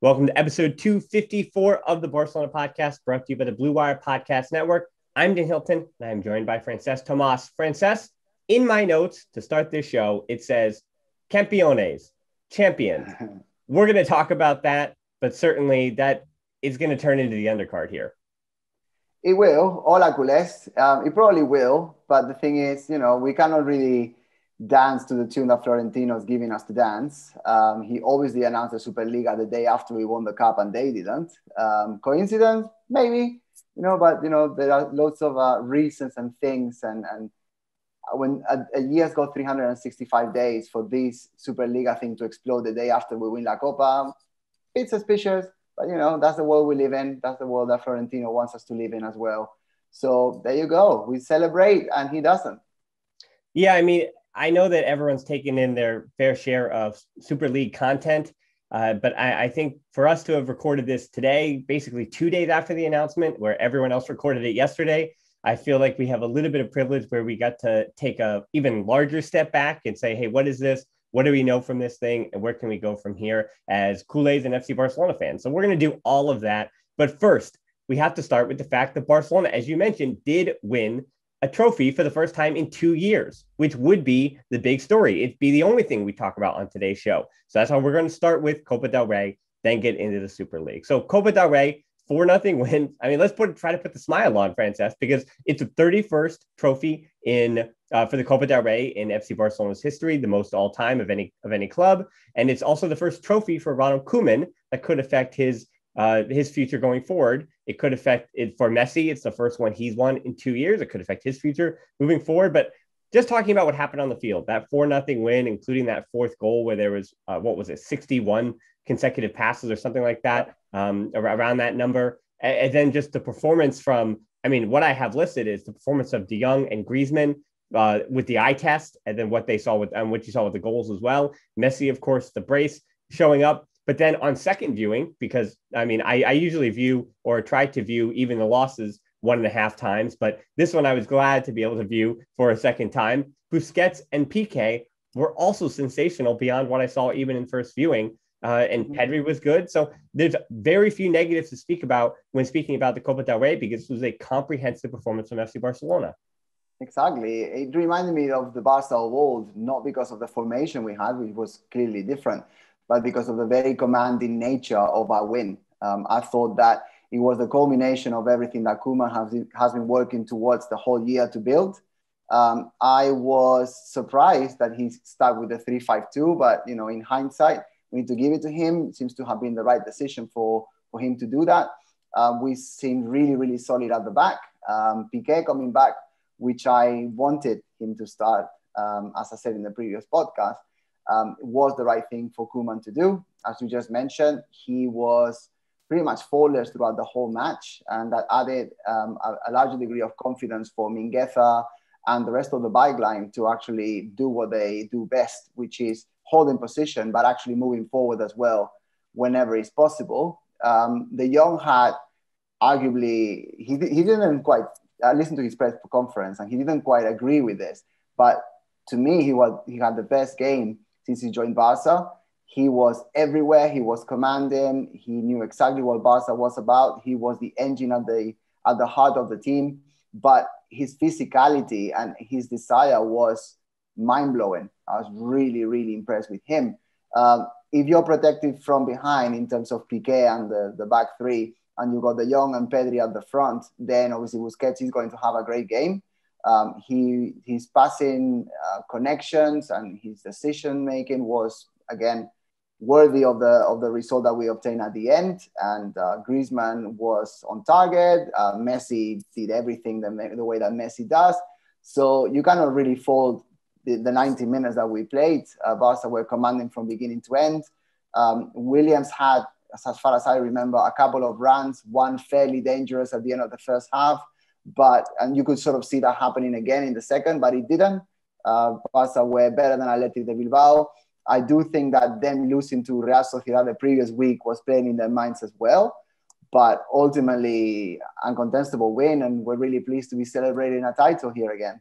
Welcome to episode 254 of the Barcelona podcast, brought to you by the Blue Wire Podcast Network. I'm Dan Hilton, and I'm joined by Francesc Tomas. Francesc, in my notes to start this show, it says Campeones, champions. We're going to talk about that, but certainly that is going to turn into the undercard here. It will, hola culés. It probably will, but the thing is, we cannot really dance to the tune that Florentino's giving us to dance. He obviously announced the Superliga the day after we won the cup, and they didn't. Coincidence? Maybe, but there are lots of reasons and things, and when a year's got 365 days for this Superliga thing to explode the day after we win La Copa, it's suspicious. But, that's the world we live in. That's the world that Florentino wants us to live in as well. So there you go. We celebrate, and he doesn't. Yeah, I mean, I know that everyone's taken in their fair share of Super League content, but I think for us to have recorded this today, basically 2 days after the announcement, where everyone else recorded it yesterday, I feel like we have a little bit of privilege where we got to take a even larger step back and say, hey, what is this? What do we know from this thing? And where can we go from here as Culés and FC Barcelona fans? So we're going to do all of that. But first, we have to start with the fact that Barcelona, as you mentioned, did win a trophy for the first time in 2 years, which would be the big story. It'd be the only thing we talk about on today's show. So that's how we're going to start with Copa del Rey, then get into the Super League. So Copa del Rey, 4-0 win. I mean, let's try to put the smile on, Francesc, because it's the 31st trophy for the Copa del Rey in FC Barcelona's history, the most all time of any club, and it's also the first trophy for Ronald Koeman that could affect his future going forward. It could affect it for Messi. It's the first one he's won in 2 years. It could affect his future moving forward. But just talking about what happened on the field, that 4-0 win, including that fourth goal where there was 61 consecutive passes or something like that, around that number. And then just the performance from, I mean, what I have listed is the performance of De Jong and Griezmann with the eye test, and then what they saw with, and what you saw with the goals as well. Messi, of course, the brace showing up. But then on second viewing, because I mean, I usually view or try to view even the losses 1.5 times, but this one I was glad to be able to view for a second time. Busquets and Piqué were also sensational beyond what I saw even in first viewing. And Pedri was good. So there's very few negatives to speak about when speaking about the Copa del Rey, because this was a comprehensive performance from FC Barcelona. Exactly. It reminded me of the Barca of old, not because of the formation we had, which was clearly different, but because of the very commanding nature of our win. I thought that it was the culmination of everything that Koeman has been working towards the whole year to build. I was surprised that he stuck with the 3-5-2, but in hindsight, we need to give it to him. It seems to have been the right decision for him to do that. We seemed really, really solid at the back. Piqué coming back, which I wanted him to start, as I said in the previous podcast, was the right thing for Koeman to do. As you just mentioned, he was pretty much faultless throughout the whole match, and that added a larger degree of confidence for Mingueza and the rest of the bike line to actually do what they do best, which is holding position, but actually moving forward as well whenever it's possible. De Jong had arguably, he didn't quite listen to his press conference, and he didn't quite agree with this. But to me, he had the best game since he joined Barca. He was everywhere. He was commanding. He knew exactly what Barca was about. He was the engine at the heart of the team. But his physicality and his desire was mind-blowing. I was really, really impressed with him. If you're protected from behind in terms of Piqué and the back three, and you got De Jong and Pedri at the front, then obviously Busquets is going to have a great game. His passing connections and his decision-making was, again, worthy of the result that we obtained at the end. And Griezmann was on target. Messi did everything the way that Messi does. So you cannot really fault the 90 minutes that we played. Barca were commanding from beginning to end. Williams had, as far as I remember, a couple of runs, one fairly dangerous at the end of the first half. And you could sort of see that happening again in the second, but it didn't. Barca were better than Athletic de Bilbao. I do think that them losing to Real Sociedad the previous week was playing in their minds as well. But ultimately, uncontestable win, and we're really pleased to be celebrating a title here again.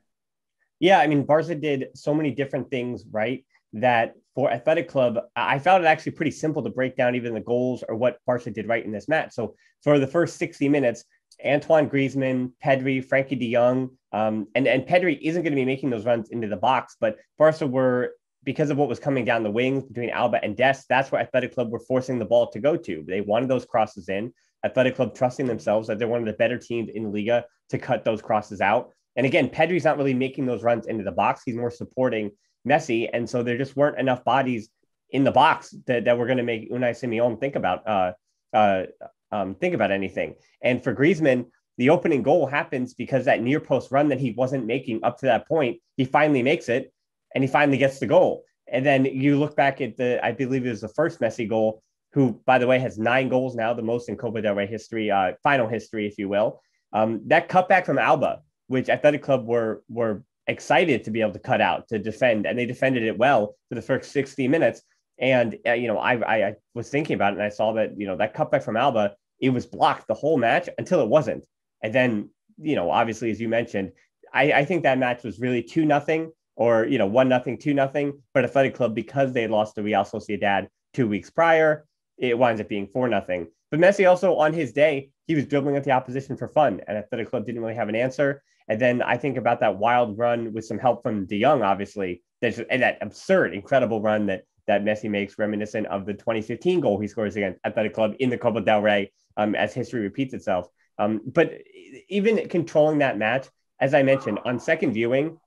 Yeah, I mean, Barca did so many different things right that for Athletic Club, I found it actually pretty simple to break down even the goals or what Barca did right in this match. So for the first 60 minutes, Antoine Griezmann, Pedri, Frankie de Jong, and Pedri isn't going to be making those runs into the box, but Barca were, because of what was coming down the wings between Alba and Dest, that's where Athletic Club were forcing the ball to go to. They wanted those crosses in. Athletic Club trusting themselves that they're one of the better teams in Liga to cut those crosses out. And again, Pedri's not really making those runs into the box. He's more supporting Messi. And so there just weren't enough bodies in the box that were going to make Unai Simon think about anything. And for Griezmann, the opening goal happens because that near post run that he wasn't making up to that point, he finally makes it and he finally gets the goal. And then you look back at I believe it was the first Messi goal, who, by the way, has 9 goals now, the most in Copa del Rey history, final history, if you will. That cutback from Alba, which Athletic Club were excited to be able to cut out, to defend, and they defended it well for the first 60 minutes. And, I was thinking about it and I saw that, that cutback from Alba, it was blocked the whole match until it wasn't. And then, obviously, as you mentioned, I think that match was really 2-0 or, 1-0, 2-0. But Athletic Club, because they lost to Real Sociedad 2 weeks prior, it winds up being 4-0. But Messi also, on his day, he was dribbling at the opposition for fun, and Athletic Club didn't really have an answer. And then I think about that wild run with some help from de Jong, obviously, and that absurd, incredible run that Messi makes, reminiscent of the 2015 goal he scores against Athletic Club in the Copa del Rey, as history repeats itself. But even controlling that match, as I mentioned, on second viewing,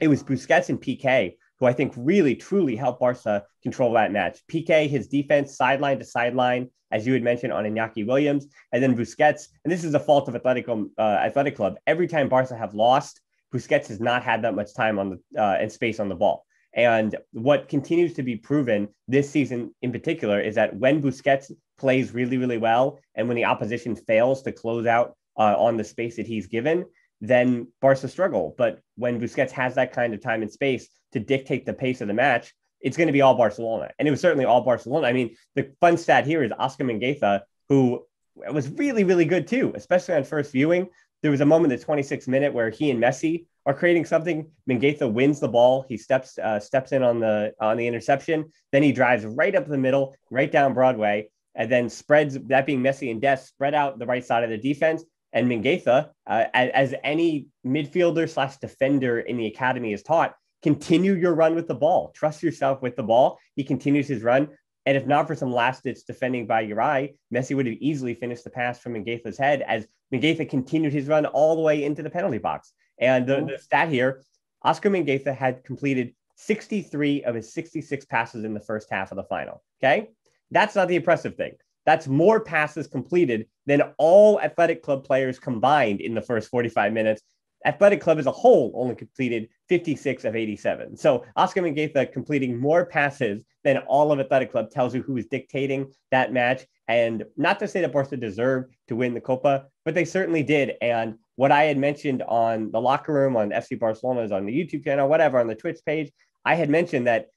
it was Busquets and Piqué who I think really, truly helped Barca control that match. Piqué, his defense, sideline to sideline, as you had mentioned, on Iñaki Williams. And then Busquets, and this is the fault of Athletic Club. Every time Barca have lost, Busquets has not had that much time on the and space on the ball. And what continues to be proven this season in particular is that when Busquets plays really, really well, and when the opposition fails to close out on the space that he's given, then Barca struggle. But when Busquets has that kind of time and space to dictate the pace of the match, it's going to be all Barcelona. And it was certainly all Barcelona. I mean, the fun stat here is Oscar Mingueza, who was really, really good too, especially on first viewing. There was a moment in the 26th minute where he and Messi are creating something. Mingueza wins the ball. He steps in on the interception. Then he drives right up the middle, right down Broadway, and then spreads, that being Messi and Dest, spread out the right side of the defense. And Mingueza, as any midfielder / defender in the academy is taught, continue your run with the ball. Trust yourself with the ball. He continues his run. And if not for some last-ditch defending by Uri, Messi would have easily finished the pass from Mingueza's head as Mingueza continued his run all the way into the penalty box. And the stat here, Oscar Mingueza had completed 63 of his 66 passes in the first half of the final. Okay? That's not the impressive thing. That's more passes completed than all Athletic Club players combined in the first 45 minutes. Athletic Club as a whole only completed 56 of 87. So Oscar Mingueza completing more passes than all of Athletic Club tells you who was dictating that match. And not to say that Barca deserved to win the Copa, but they certainly did. And what I had mentioned on the locker room, on FC Barcelona's, on the YouTube channel, whatever, on the Twitch page, I had mentioned that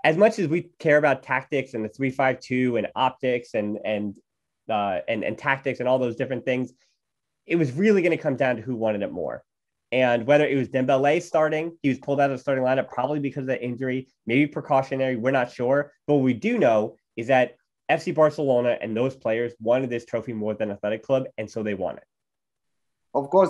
as much as we care about tactics and the 3-5-2 and optics and tactics and all those different things, it was really going to come down to who wanted it more. And whether it was Dembélé starting, he was pulled out of the starting lineup probably because of the injury, maybe precautionary, we're not sure. But what we do know is that FC Barcelona and those players wanted this trophy more than Athletic Club, and so they won it. Of course.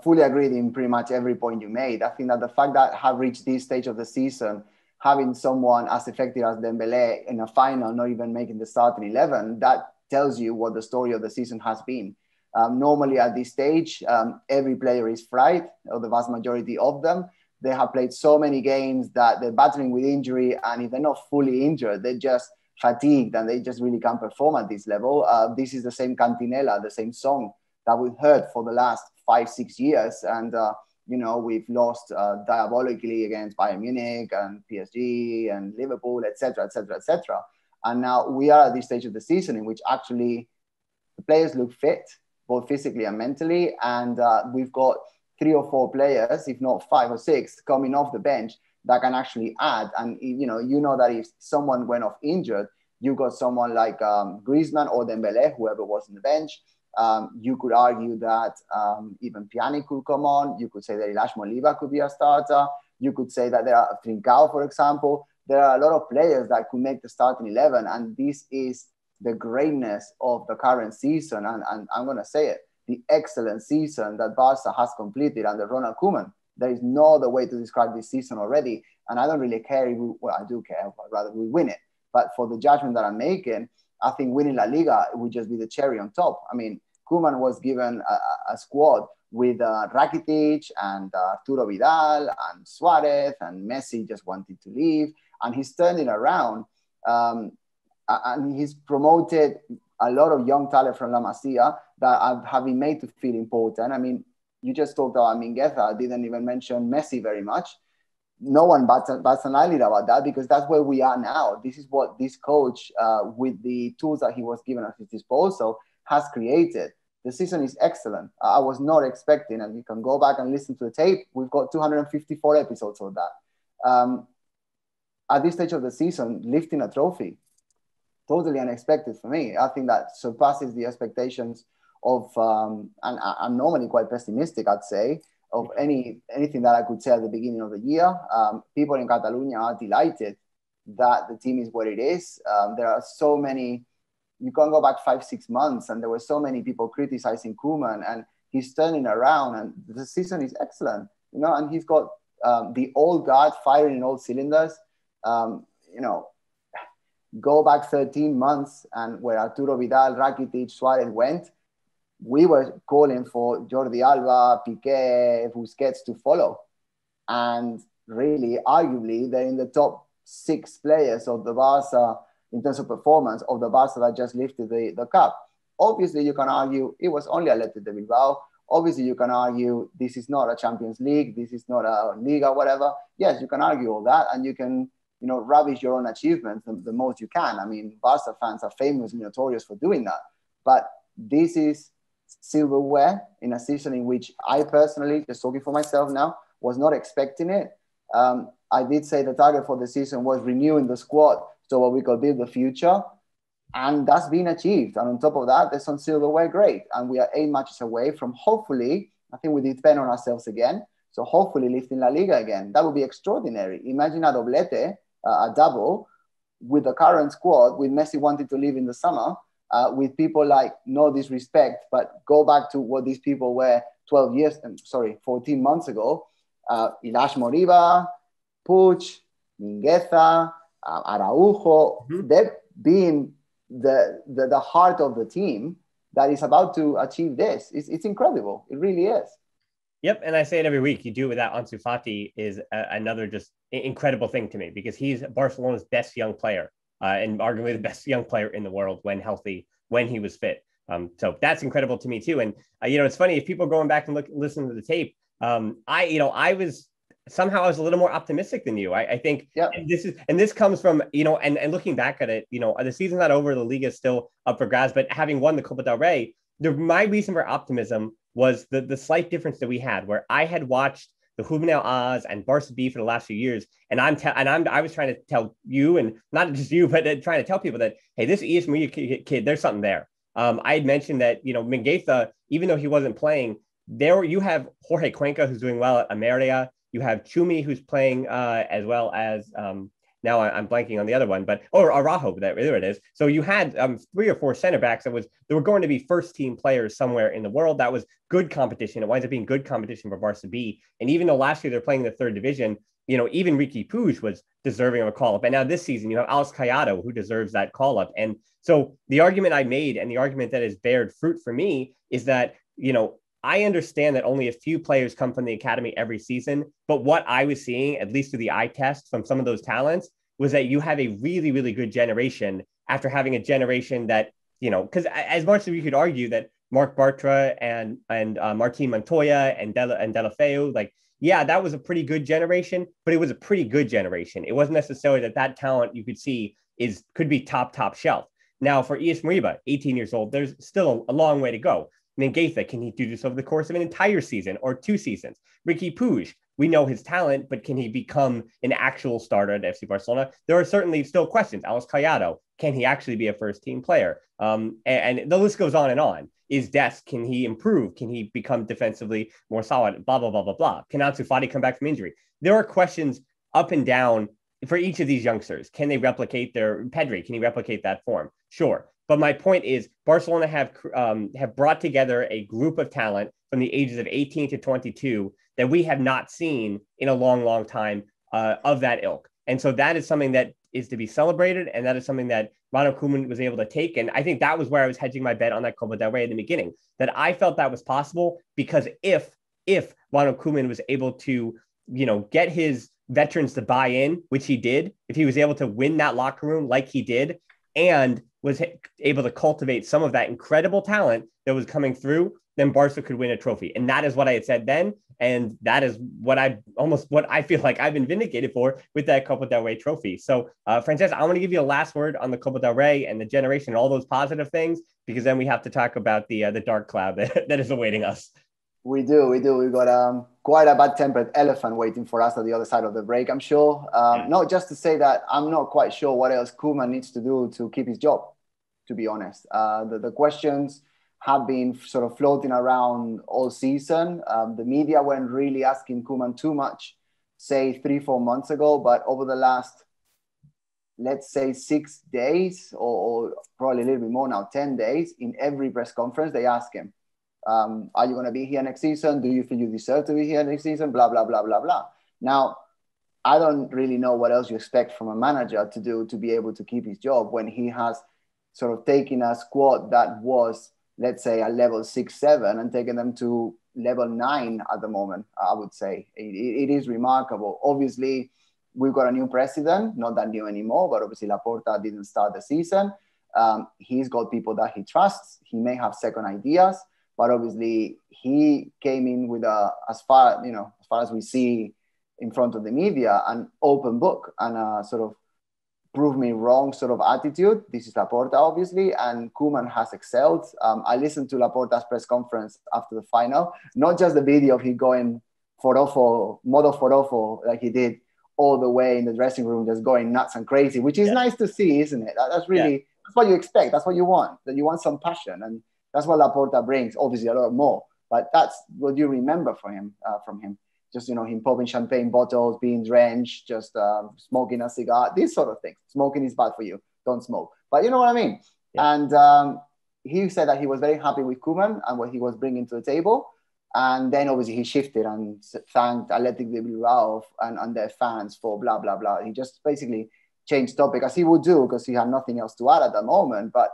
Fully agreed in pretty much every point you made. I think that the fact that have reached this stage of the season, having someone as effective as Dembélé in a final, not even making the starting 11, that tells you what the story of the season has been. Normally at this stage, every player is fried, or the vast majority of them. They have played so many games that they're battling with injury, and if they're not fully injured, they're just fatigued and they just really can't perform at this level. This is the same Cantinela, the same song that we've heard for the last 5-6 years. And, we've lost diabolically against Bayern Munich and PSG and Liverpool, etc., etc., etc. And now we are at this stage of the season in which actually the players look fit, both physically and mentally. And we've got 3 or 4 players, if not 5 or 6, coming off the bench that can actually add. And, you know that if someone went off injured, you got someone like Griezmann or Dembélé, whoever was in the bench. You could argue that even Pjanic could come on. You could say that Ilaix Moriba could be a starter. You could say that there are Trincao, for example. there are a lot of players that could make the starting 11, and this is the greatness of the current season, and I'm going to say it, the excellent season that Barca has completed under Ronald Koeman. There is no other way to describe this season already, and I don't really care if well, I do care, but rather we win it. But for the judgment that I'm making, I think winning La Liga would just be the cherry on top. I mean, Koeman was given a squad with Rakitic and Arturo Vidal and Suarez, and Messi just wanted to leave, and he's turning around, and he's promoted a lot of young talent from La Masia that have been made to feel important. I mean, you just talked about Mingueza. I didn't even mention Messi very much. No one bats an eyelid about that, because that's where we are now. This is what this coach, with the tools that he was given at his disposal, has created. The season is excellent. I was not expecting, and you can go back and listen to the tape. We've got 254 episodes of that. At this stage of the season, lifting a trophy, totally unexpected for me. I think that surpasses the expectations of, and I'm normally quite pessimistic, I'd say, of anything that I could say at the beginning of the year. People in Catalonia are delighted that the team is what it is. There are so many, you can go back 5-6 months, and there were so many people criticizing Koeman, and he's turning around, and the season is excellent, and he's got the old guard firing in all cylinders. Go back 13 months, and where Arturo Vidal, Rakitic, Suarez went, we were calling for Jordi Alba, Piqué, Busquets to follow. And really, arguably, they're in the top 6 players of the Barca in terms of performance of the Barca that just lifted the cup. Obviously, you can argue it was only Athletic de Bilbao. Obviously, you can argue this is not a Champions League, this is not a Liga, whatever. Yes, you can argue all that, and you can, rubbish your own achievements the most you can. I mean, Barca fans are famously notorious for doing that. But this is silverware in a season in which I personally, just talking for myself now, was not expecting it. I did say the target for the season was renewing the squad so what we could build the future, and that's been achieved. And on top of that, there's some silverware, great. And we are 8 matches away from, hopefully, I think we depend on ourselves again, so hopefully lifting La Liga again. That would be extraordinary. Imagine a doblete, a double, with the current squad, with Messi wanting to leave in the summer, with people like, no disrespect, but go back to what these people were 14 months ago. Ilaix Moriba, Puig, Mingueza, Araujo, they're being the heart of the team that is about to achieve this. It's incredible. It really is. Yep, and I say it every week. You do it without Ansu Fati is another just incredible thing to me, because he's Barcelona's best young player. And arguably the best young player in the world when healthy, when he was fit. So that's incredible to me too. And, it's funny, if people going back and listen to the tape, I was a little more optimistic than you. I think this comes from, and looking back at it, the season's not over, the league is still up for grabs, but having won the Copa del Rey, my reason for optimism was the slight difference that we had, where I had watched the Juvenil A's and Barca B for the last few years. And I was trying to tell you, and not just you, but trying to tell people that, hey, this Ias Murillo kid, there's something there. I had mentioned that, Mingueza, even though he wasn't playing, there you have Jorge Cuenca, who's doing well at Ameria. You have Chumi, who's playing as well as, now I'm blanking on the other one, or Araujo, there it is. So you had 3 or 4 center backs that were going to be first team players somewhere in the world. That was good competition. It winds up being good competition for Barca B. And even though last year they're playing the 3rd division, even Riqui Puig was deserving of a call up. And now this season, you have Alex Callado, who deserves that call up. And so the argument I made, and the argument that has bared fruit for me, is that, I understand that only a few players come from the academy every season, but what I was seeing, at least through the eye test from some of those talents, was that you have a really, really good generation after having a generation that, because as much as we could argue that Marc Bartra and Martin Montoya and Deulofeu, that was a pretty good generation, but it was a pretty good generation. It wasn't necessarily that talent you could see could be top shelf. Now for Ias Moriba, 18 years old, there's still a long way to go. Mingueza, can he do this over the course of an entire season or 2 seasons? Riqui Puig, we know his talent, but can he become an actual starter at FC Barcelona? There are certainly still questions. Alex Callado, can he actually be a first team player? And the list goes on and on. Is Dest, can he improve? Can he become defensively more solid? Blah, blah, blah, blah, blah. Can Ansu Fati come back from injury? There are questions up and down for each of these youngsters. Can they replicate Pedri? Can he replicate that form? Sure. But my point is, Barcelona have brought together a group of talent from the ages of 18 to 22 that we have not seen in a long, long time of that ilk. And so that is something that is to be celebrated, and that is something that Ronald Koeman was able to take. And I think that was where I was hedging my bet on that Copa del Rey in the beginning, that I felt that was possible because if Ronald Koeman was able to, get his veterans to buy in, which he did, if he was able to win that locker room like he did, and was able to cultivate some of that incredible talent that was coming through, then Barca could win a trophy. And that is what I had said then. And that is what I feel like I've been vindicated for with that Copa del Rey trophy. So, Francesc, I want to give you a last word on the Copa del Rey and the generation and all those positive things, because then we have to talk about the dark cloud that is awaiting us. We do. We've got quite a bad-tempered elephant waiting for us at the other side of the break, I'm sure. No, just to say that I'm not quite sure what else Koeman needs to do to keep his job, to be honest. The questions have been sort of floating around all season. The media weren't really asking Koeman too much, say 3-4 months ago, but over the last, let's say 6 days, or probably a little bit more now, 10 days, in every press conference, they ask him, are you going to be here next season? Do you feel you deserve to be here next season? Blah, blah, blah, blah, blah. Now, I don't really know what else you expect from a manager to do to be able to keep his job when he has sort of taken a squad that was, let's say, a level 6, 7 and taken them to level 9 at the moment, I would say. It is remarkable. Obviously, we've got a new president, not that new anymore, but obviously Laporta didn't start the season. He's got people that he trusts. He may have second ideas, but obviously he came in with as far as we see in front of the media, an open book and a sort of prove me wrong sort of attitude. This is Laporta, obviously, and Koeman has excelled. I listened to Laporta's press conference after the final, not just the video of him going modo forofo, like he did all the way in the dressing room, just going nuts and crazy, which is nice to see, isn't it? That's really, that's what you expect. That's what you want, that you want some passion. And that's what Laporta brings, obviously a lot more, but that's what you remember from him. Just, him popping champagne bottles, being drenched, just smoking a cigar, these sort of things. Smoking is bad for you. Don't smoke. But you know what I mean? Yeah. And he said that he was very happy with Koeman and what he was bringing to the table. And then obviously he shifted and thanked Athletic de Bilbao and their fans for blah, blah, blah. He just basically changed topic, as he would do, because he had nothing else to add at the moment. But,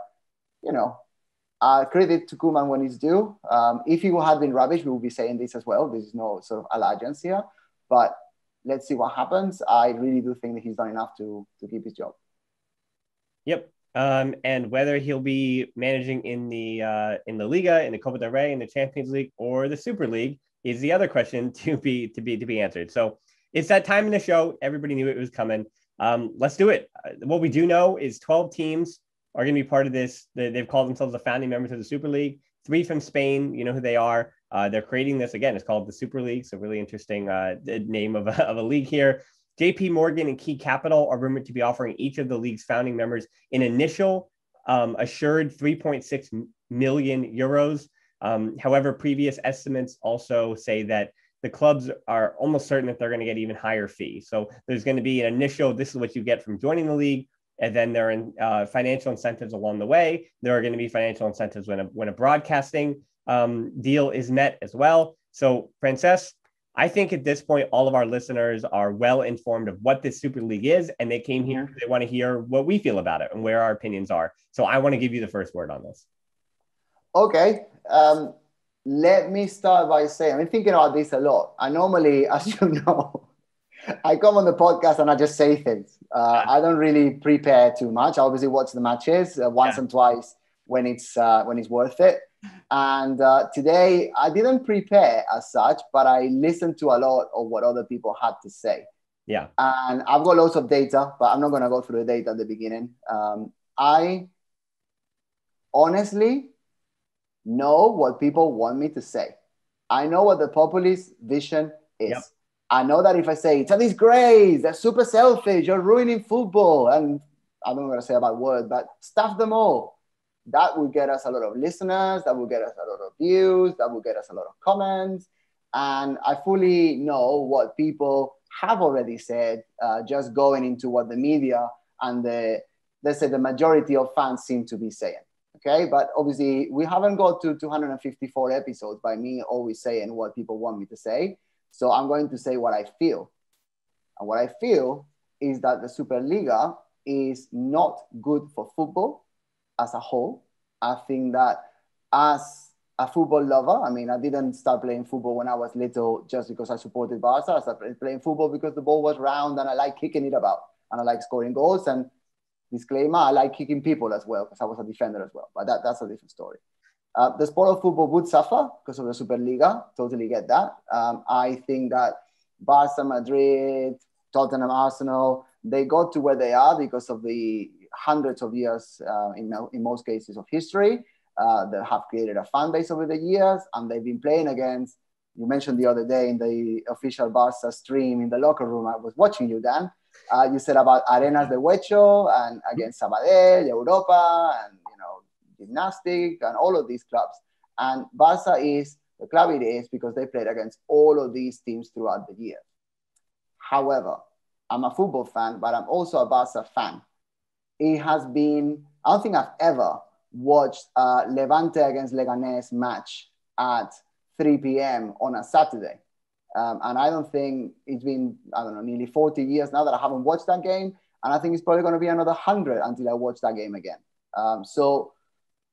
credit to Koeman when he's due. If he had been rubbish, we would be saying this as well. This is no sort of allegiance here. But let's see what happens. I really do think that he's done enough to keep his job. Yep. And whether he'll be managing in the Liga, in the Copa del Rey, in the Champions League, or the Super League is the other question to be answered. So it's that time in the show. Everybody knew it was coming. Let's do it. What we do know is 12 teams are going to be part of this. They've called themselves the founding members of the Super League. 3 from Spain. You know who they are. They're creating this again. It's called the Super League. So really interesting name of a league here. JP Morgan and Key Capital are rumored to be offering each of the league's founding members an initial assured 3.6 million euros. However, previous estimates also say that the clubs are almost certain that they're going to get even higher fee. So there's going to be an initial, this is what you get from joining the league. And then there are financial incentives along the way. There are going to be financial incentives when a broadcasting deal is met as well. So, Francesc, I think at this point, all of our listeners are well informed of what this Super League is, and they came here because they want to hear what we feel about it and where our opinions are. So I want to give you the first word on this. Okay. Let me start by saying, I've been thinking about this a lot. I normally, as you know, I come on the podcast and I just say things. I don't really prepare too much. I obviously watch the matches once and twice when it's worth it. And today I didn't prepare as such, but I listened to a lot of what other people had to say. Yeah. And I've got loads of data, but I'm not going to go through the data at the beginning. I honestly know what people want me to say. I know what the populist vision is. Yep. I know that if I say it's a disgrace, they're super selfish, you're ruining football, and I don't know what to say about words, but stuff them all. That will get us a lot of listeners, that will get us a lot of views, that will get us a lot of comments. And I fully know what people have already said, just going into what the media and let's say the majority of fans seem to be saying. Okay, but obviously we haven't got to 254 episodes by me always saying what people want me to say. So I'm going to say what I feel. And what I feel is that the Superliga is not good for football as a whole. I think that as a football lover, I mean, I didn't start playing football when I was little just because I supported Barca. I started playing football because the ball was round and I like kicking it about and I like scoring goals. And disclaimer, I like kicking people as well because I was a defender as well. But that's a different story. The sport of football would suffer because of the Superliga. Totally get that. I think that Barca, Madrid, Tottenham, Arsenal, they got to where they are because of the hundreds of years, in most cases, of history that have created a fan base over the years. And they've been playing against, you mentioned the other day in the official Barca stream in the locker room, I was watching you, Dan. You said about Arenas de Huecho and against Sabadell, Europa, and Gymnastic and all of these clubs. And Barca is the club it is because they played against all of these teams throughout the year. However, I'm a football fan, but I'm also a Barca fan. It has been, I don't think I've ever watched a Levante against Leganés match at 3 p.m. on a Saturday. And I don't think it's been, I don't know, nearly 40 years now that I haven't watched that game. And I think it's probably going to be another 100 until I watch that game again. So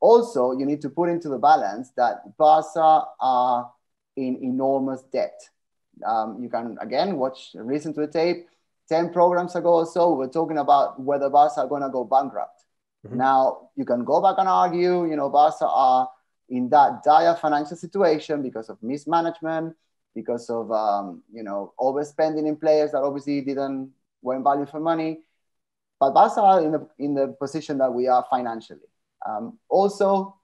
also, you need to put into the balance that Barca are in enormous debt. You can, again, listen to the tape. 10 programs ago or so, we were talking about whether Barca are going to go bankrupt. Mm-hmm. Now, you can go back and argue, Barca are in that dire financial situation because of mismanagement, because of, overspending in players that obviously weren't valued for money. But Barca are in the position that we are financially. Also,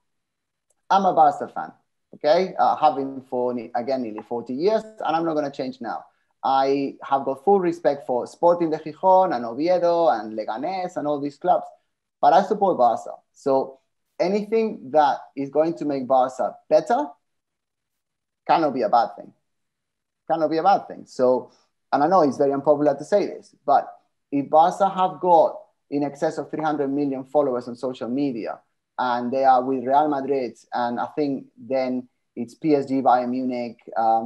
I'm a Barca fan, okay? Having for, again, nearly 40 years, and I'm not going to change now. I have got full respect for Sporting de Gijón and Oviedo and Leganés and all these clubs, but I support Barca. So anything that is going to make Barca better cannot be a bad thing. Cannot be a bad thing. So, and I know it's very unpopular to say this, but if Barca have got in excess of 300 million followers on social media, and they are with Real Madrid, and I think then it's PSG, Bayern Munich,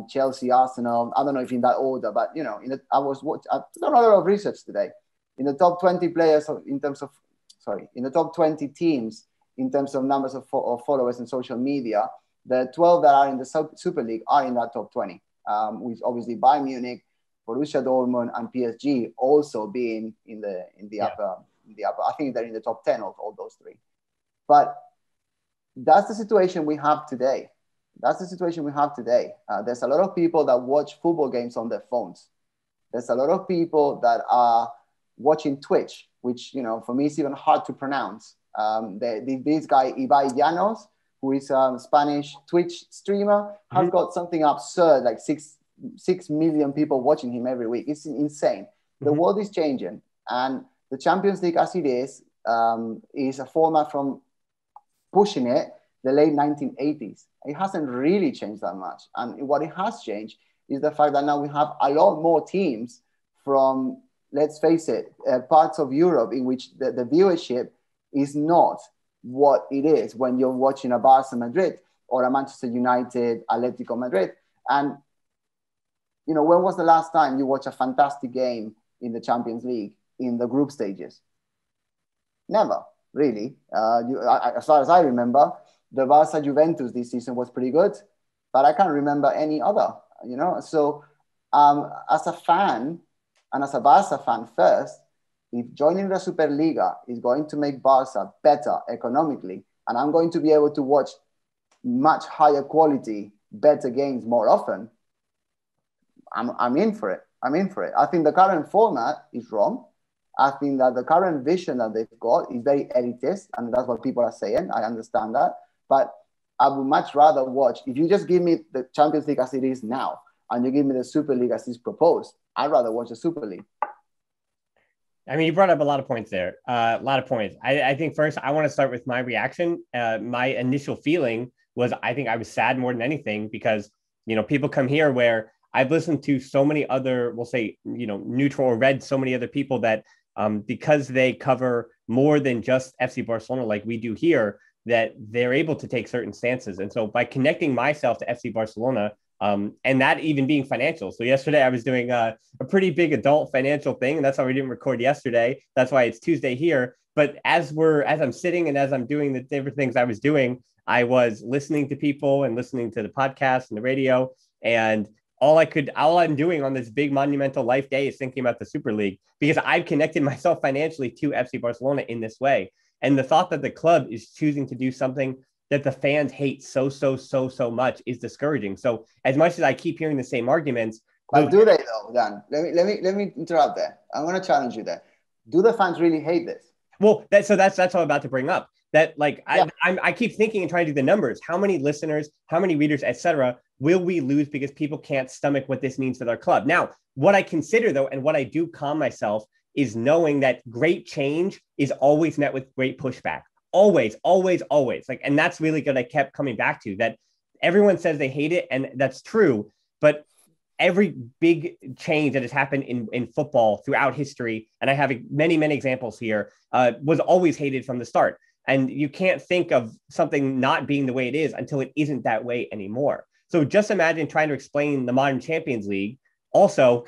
Chelsea, Arsenal. I don't know if in that order, but I've done a lot of research today. In the top 20 players in the top 20 teams in terms of numbers of followers in social media, the 12 that are in the Super League are in that top 20, with obviously Bayern Munich, Borussia Dortmund, and PSG also being in the upper. I think they're in the top 10 of all those three. But that's the situation we have today. There's a lot of people that watch football games on their phones. There's a lot of people that are watching Twitch, which, for me is even hard to pronounce. This guy, Ibai Llanos, who is a Spanish Twitch streamer, has got something absurd, like 6 million people watching him every week. It's insane. The world is changing. And the Champions League, as it is a format from pushing it the late 1980s. It hasn't really changed that much. And what it has changed is the fact that now we have a lot more teams from, let's face it, parts of Europe in which the viewership is not what it is when you're watching a Barca Madrid or a Manchester United, Atletico Madrid. And, when was the last time you watched a fantastic game in the Champions League in the group stages? Never, really. As far as I remember, the Barca Juventus this season was pretty good, but I can't remember any other, So as a fan, and as a Barca fan first, if joining the Superliga is going to make Barca better economically, and I'm going to be able to watch much higher quality, better games more often, I'm in for it. I think the current format is wrong. I think that the current vision that they've got is very elitist, and that's what people are saying. I understand that. But I would much rather watch, if you just give me the Champions League as it is now, and you give me the Super League as is proposed, I'd rather watch the Super League. I mean, you brought up a lot of points there. A lot of points. I think first, I want to start with my reaction. My initial feeling was, I think I was sad more than anything because people come here where I've listened to so many other, we'll say, neutral, or read so many other people that because they cover more than just FC Barcelona like we do here, that they're able to take certain stances. And so by connecting myself to FC Barcelona, and that even being financial. So yesterday I was doing a pretty big adult financial thing, and that's why we didn't record yesterday. That's why it's Tuesday here. But as I'm sitting and as I'm doing the different things I was doing, I was listening to people and listening to the podcast and the radio. And all I'm doing on this big monumental life day is thinking about the Super League, because I've connected myself financially to FC Barcelona in this way. And the thought that the club is choosing to do something that the fans hate so much is discouraging. So as much as I keep hearing the same arguments, but do they though, Dan? Let me interrupt there. I'm going to challenge you there. Do the fans really hate this? Well, that's what I'm about to bring up. That I keep thinking and trying to do the numbers. How many listeners, how many readers, etc., will we lose because people can't stomach what this means to their club? Now, what I consider though, and what I do calm myself, is knowing that great change is always met with great pushback. Always. And that's really good. I kept coming back to that. Everyone says they hate it, and that's true. But every big change that has happened in football throughout history, and I have many examples here, was always hated from the start. And you can't think of something not being the way it is until it isn't that way anymore. So just imagine trying to explain the modern Champions League. Also,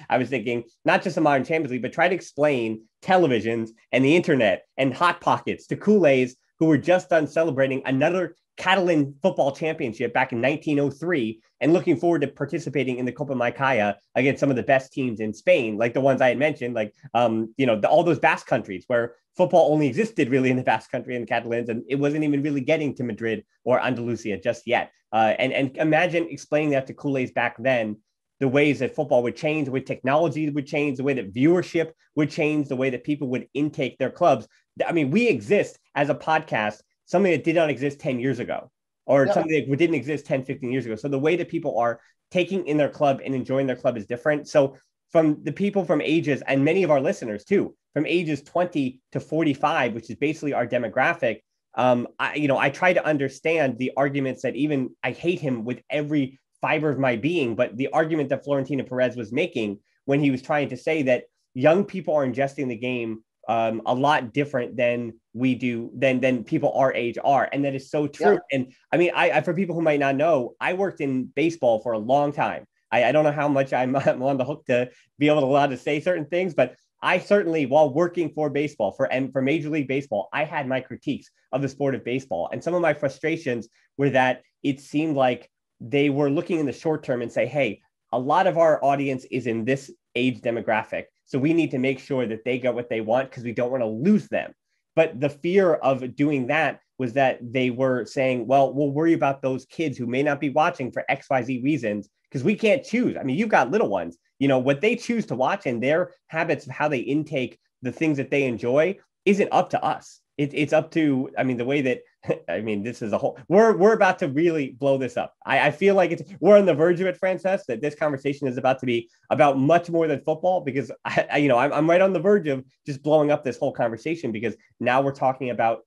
I was thinking not just the modern Champions League, but try to explain televisions and the internet and Hot Pockets to Kool-Aids who were just done celebrating another Catalan football championship back in 1903 and looking forward to participating in the Copa Maicaya against some of the best teams in Spain, like the ones I had mentioned, like, all those Basque countries where football only existed really in the Basque country and the Catalans, and it wasn't even really getting to Madrid or Andalusia just yet. And imagine explaining that to Kool-Aids back then, the ways that football would change, the way technology would change, the way that viewership would change, the way that people would intake their clubs. I mean, we exist as a podcast, something that did not exist 10 years ago, or something that didn't exist 10, 15 years ago. So the way that people are taking in their club and enjoying their club is different. So from the people from ages, and many of our listeners too, from ages 20 to 45, which is basically our demographic, I try to understand the arguments that even I hate him with every fiber of my being, but the argument that Florentino Perez was making when he was trying to say that young people are ingesting the game a lot different than we do, than people our age are. And that is so true. Yeah. And I mean, I for people who might not know, I worked in baseball for a long time. I don't know how much I'm on the hook to be allowed to say certain things, but I certainly, while working for baseball, for Major League Baseball, I had my critiques of the sport of baseball. And some of my frustrations were that it seemed like they were looking in the short term and say, hey, a lot of our audience is in this age demographic, so we need to make sure that they get what they want because we don't want to lose them. But the fear of doing that was that they were saying, well, we'll worry about those kids who may not be watching for XYZ reasons because we can't choose. I mean, you've got little ones, what they choose to watch and their habits of how they intake the things that they enjoy isn't up to us. It's up to, the way that, this is a whole, we're about to really blow this up. I feel like we're on the verge of it, Francesc, that this conversation is about to be about much more than football, because I'm right on the verge of just blowing up this whole conversation, because now we're talking about,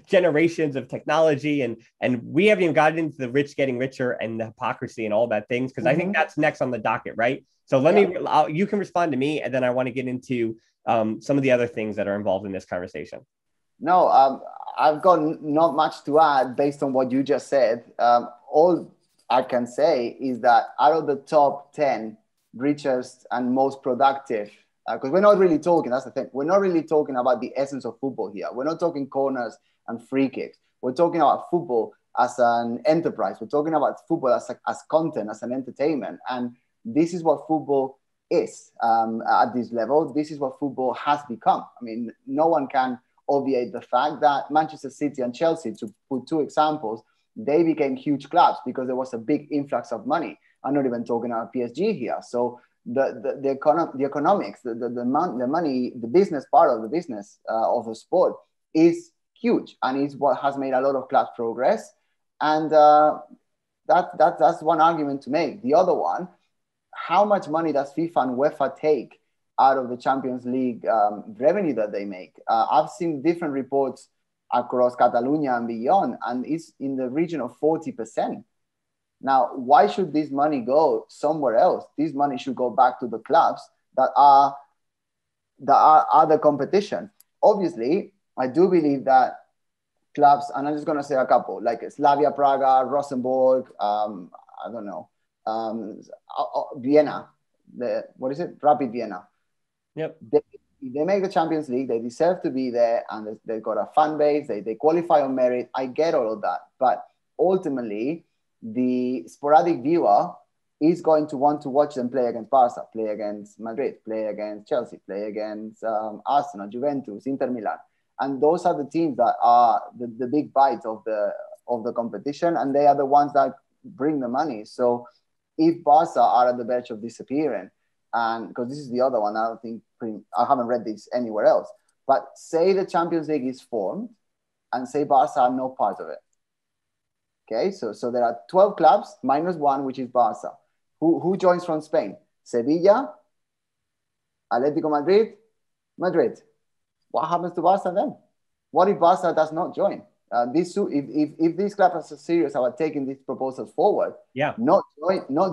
generations of technology, and we haven't even gotten into the rich getting richer and the hypocrisy and all that things. Cause I think that's next on the docket. Right. So you can respond to me, and then I want to get into some of the other things that are involved in this conversation. No, I've got not much to add based on what you just said. All I can say is that out of the top 10 richest and most productive, because we're not really talking, that's the thing, we're not really talking about the essence of football here. We're not talking corners and free kicks. We're talking about football as an enterprise. We're talking about football as content, as an entertainment. And this is what football is at this level. This is what football has become. I mean, no one can obviate the fact that Manchester City and Chelsea, to put two examples, they became huge clubs because there was a big influx of money. I'm not even talking about PSG here. So the economics, the money, the business part of the business of the sport is huge, and is what has made a lot of clubs progress. And that's one argument to make. The other one, how much money does FIFA and UEFA take out of the Champions League revenue that they make? I've seen different reports across Catalonia and beyond, and it's in the region of 40%. Now, why should this money go somewhere else? This money should go back to the clubs that are other competition. Obviously, I do believe that clubs, and I'm just going to say a couple, like Slavia Praga, Rosenborg, I don't know, Vienna, what is it? Rapid Vienna. Yep. They make the Champions League, they deserve to be there, and they've got a fan base, they qualify on merit. I get all of that. But ultimately, the sporadic viewer is going to want to watch them play against Barca, play against Madrid, play against Chelsea, play against Arsenal, Juventus, Inter Milan. And those are the teams that are the big bites of the competition, and they are the ones that bring the money. So if Barca are at the verge of disappearing, and because this is the other one, I haven't read this anywhere else, but say the Champions League is formed and say Barca are no part of it. Okay, so there are 12 clubs minus one, which is Barca. Who joins from Spain? Sevilla, Atletico Madrid, Madrid. What happens to Barca then? What if Barca does not join? If these clubs are serious about taking these proposals forward, not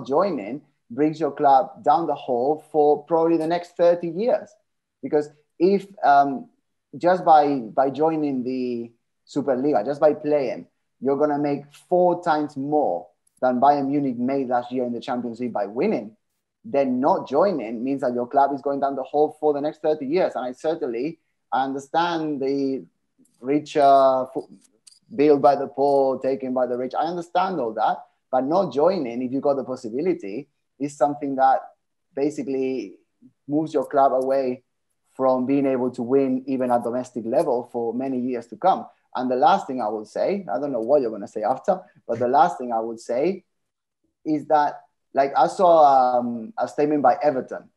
joining brings your club down the hole for probably the next 30 years. Because if just by joining the Superliga, just by playing, you're going to make 4 times more than Bayern Munich made last year in the Champions League by winning, then not joining means that your club is going down the hole for the next 30 years. And I understand the richer built by the poor, taken by the rich. I understand all that, but not joining, if you got the possibility, is something that basically moves your club away from being able to win even at domestic level for many years to come. And the last thing I will say, I don't know what you're going to say after, but the last thing I would say is that, like, I saw a statement by Everton.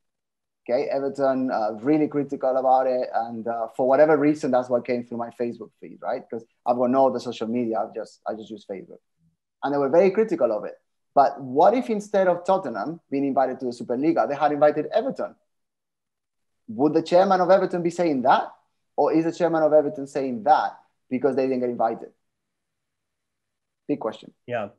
Okay, Everton, really critical about it. And for whatever reason, that's what came through my Facebook feed, right? Because I've got no other social media. I just use Facebook. And they were very critical of it. But what if instead of Tottenham being invited to the Superliga, they had invited Everton? Would the chairman of Everton be saying that? Or is the chairman of Everton saying that because they didn't get invited? Big question. Yeah.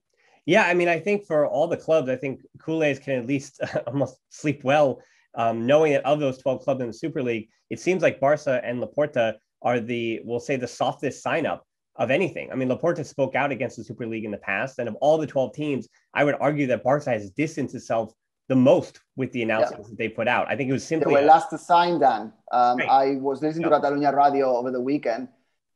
I mean, I think for all the clubs, I think Culés can at least almost sleep well, knowing that of those 12 clubs in the Super League, it seems like Barca and Laporta are we'll say the softest sign-up of anything. I mean, Laporta spoke out against the Super League in the past, and of all the 12 teams, I would argue that Barca has distanced itself the most with the announcements that they put out. I think it was simply... They were last to sign, Dan. Right. I was listening to Catalunya Radio over the weekend,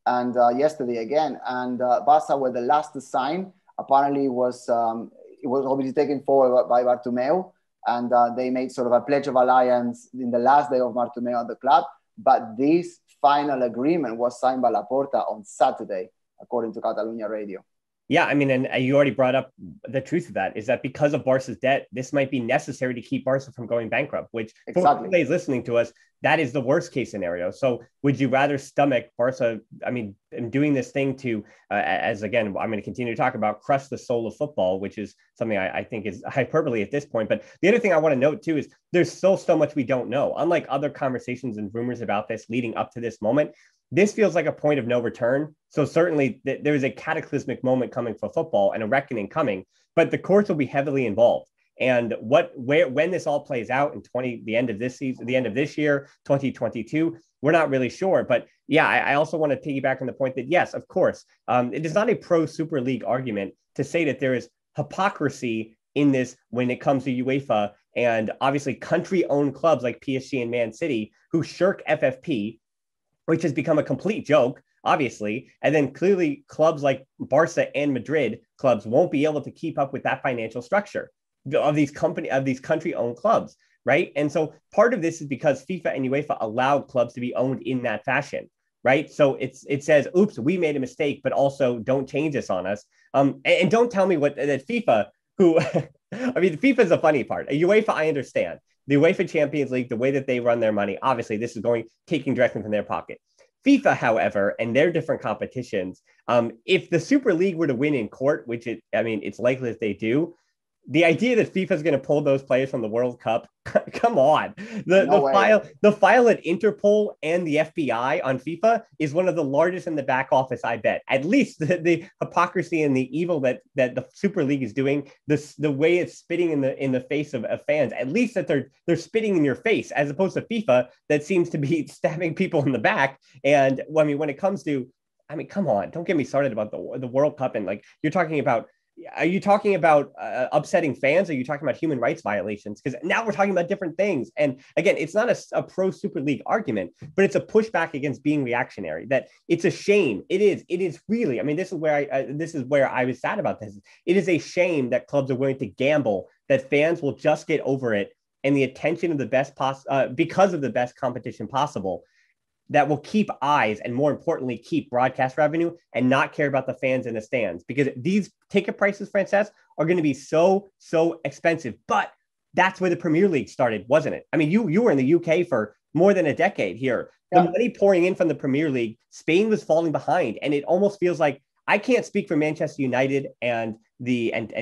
and yesterday again, and Barca were the last to sign. Apparently it was obviously taken forward by Bartomeu, and they made sort of a pledge of alliance in the last day of Bartomeu at the club. But this final agreement was signed by Laporta on Saturday, according to Catalunya Radio. Yeah, I mean, and you already brought up the truth of that, is that because of Barca's debt, this might be necessary to keep Barca from going bankrupt, which exactly. For those listening to us, that is the worst case scenario. So would you rather stomach Barca, I mean, and doing this thing to, as again, I'm going to continue to talk about, crush the soul of football, which is something I think is hyperbole at this point. But the other thing I want to note too is there's still so much we don't know. Unlike other conversations and rumors about this leading up to this moment, this feels like a point of no return. So certainly there is a cataclysmic moment coming for football and a reckoning coming, but the courts will be heavily involved. And when this all plays out in the end of this season, the end of this year, 2022, we're not really sure. But yeah, I also want to piggyback on the point that, yes, of course, it is not a pro Super League argument to say that there is hypocrisy in this when it comes to UEFA and obviously country-owned clubs like PSG and Man City who shirk FFP, which has become a complete joke, obviously. And then clearly clubs like Barca and Madrid clubs won't be able to keep up with that financial structure of these country-owned clubs, right? And so part of this is because FIFA and UEFA allowed clubs to be owned in that fashion, right? So it says, oops, we made a mistake, but also don't change this on us. And don't tell me that FIFA, who, I mean, FIFA is the funny part. UEFA, I understand. The UEFA Champions League, the way that they run their money, obviously this is taking directly from their pocket. FIFA, however, and their different competitions, if the Super League were to win in court, which it's likely that they do, the idea that FIFA is going to pull those players from the World Cup, come on. No way. The file at Interpol and the FBI on FIFA is one of the largest in the back office, I bet. At least the hypocrisy and the evil that the Super League is doing, the way it's spitting in the face of fans, at least that they're spitting in your face, as opposed to FIFA that seems to be stabbing people in the back. And I mean, when it comes to, I mean, come on, don't get me started about the World Cup. And like, you're talking about, are you talking about upsetting fans? Or are you talking about human rights violations? Because now we're talking about different things. And again, it's not a pro Super League argument, but it's a pushback against being reactionary. That it's a shame. It is really. I mean, this is where I was sad about this. It is a shame that clubs are willing to gamble that fans will just get over it, and the attention of the best because of the best competition possible, that will keep eyes and, more importantly, keep broadcast revenue and not care about the fans in the stands, because these ticket prices, Francesc, are going to be so expensive. But that's where the Premier League started, wasn't it? I mean, you were in the UK for more than a decade here. The money pouring in from the Premier League, Spain was falling behind, and it almost feels like, I can't speak for Manchester United and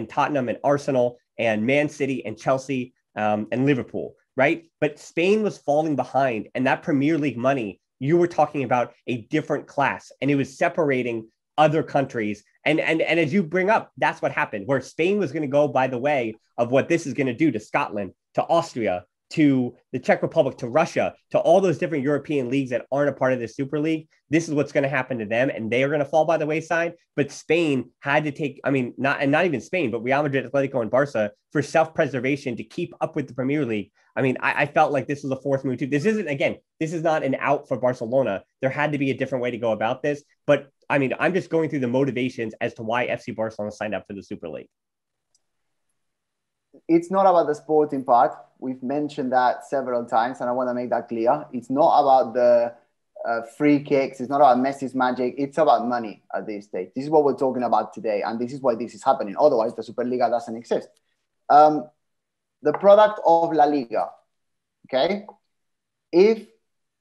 Tottenham and Arsenal and Man City and Chelsea and Liverpool, right? But Spain was falling behind, and that Premier League money, you were talking about a different class, and it was separating other countries. And as you bring up, that's what happened, where Spain was going to go by the way of what this is going to do to Scotland, to Austria, to the Czech Republic, to Russia, to all those different European leagues that aren't a part of the Super League. This is what's going to happen to them, and they are going to fall by the wayside. But Spain had to take, I mean, not even Spain, but Real Madrid, Atletico, and Barca, for self-preservation to keep up with the Premier League. I mean, I felt like this was a fourth move too. This is not an out for Barcelona. There had to be a different way to go about this. But I mean, I'm just going through the motivations as to why FC Barcelona signed up for the Super League. It's not about the sporting part. We've mentioned that several times, and I want to make that clear. It's not about the free kicks. It's not about Messi's magic. It's about money at this stage. This is what we're talking about today, and this is why this is happening. Otherwise, the Superliga doesn't exist. The product of La Liga, okay?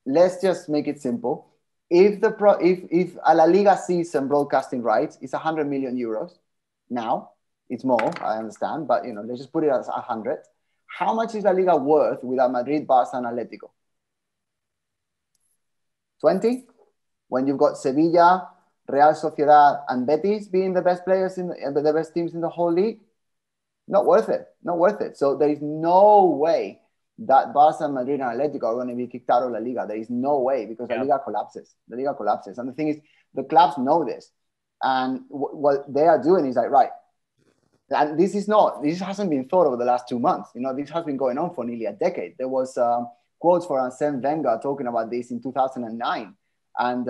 Let's just make it simple. If a La Liga season broadcasting rights is 100 million euros now, it's more, I understand, but let's just put it as 100. How much is La Liga worth without Madrid, Barca, and Atletico? 20? When you've got Sevilla, Real Sociedad, and Betis being the best players the best teams in the whole league? Not worth it. Not worth it. So there is no way that Barca, Madrid, and Atletico are going to be kicked out of La Liga. There is no way, because La Liga collapses. La Liga collapses. And the thing is, the clubs know this. And what they are doing is like, right, and this hasn't been thought over the last 2 months. This has been going on for nearly a decade. There was quotes for Arsene Wenger talking about this in 2009. And,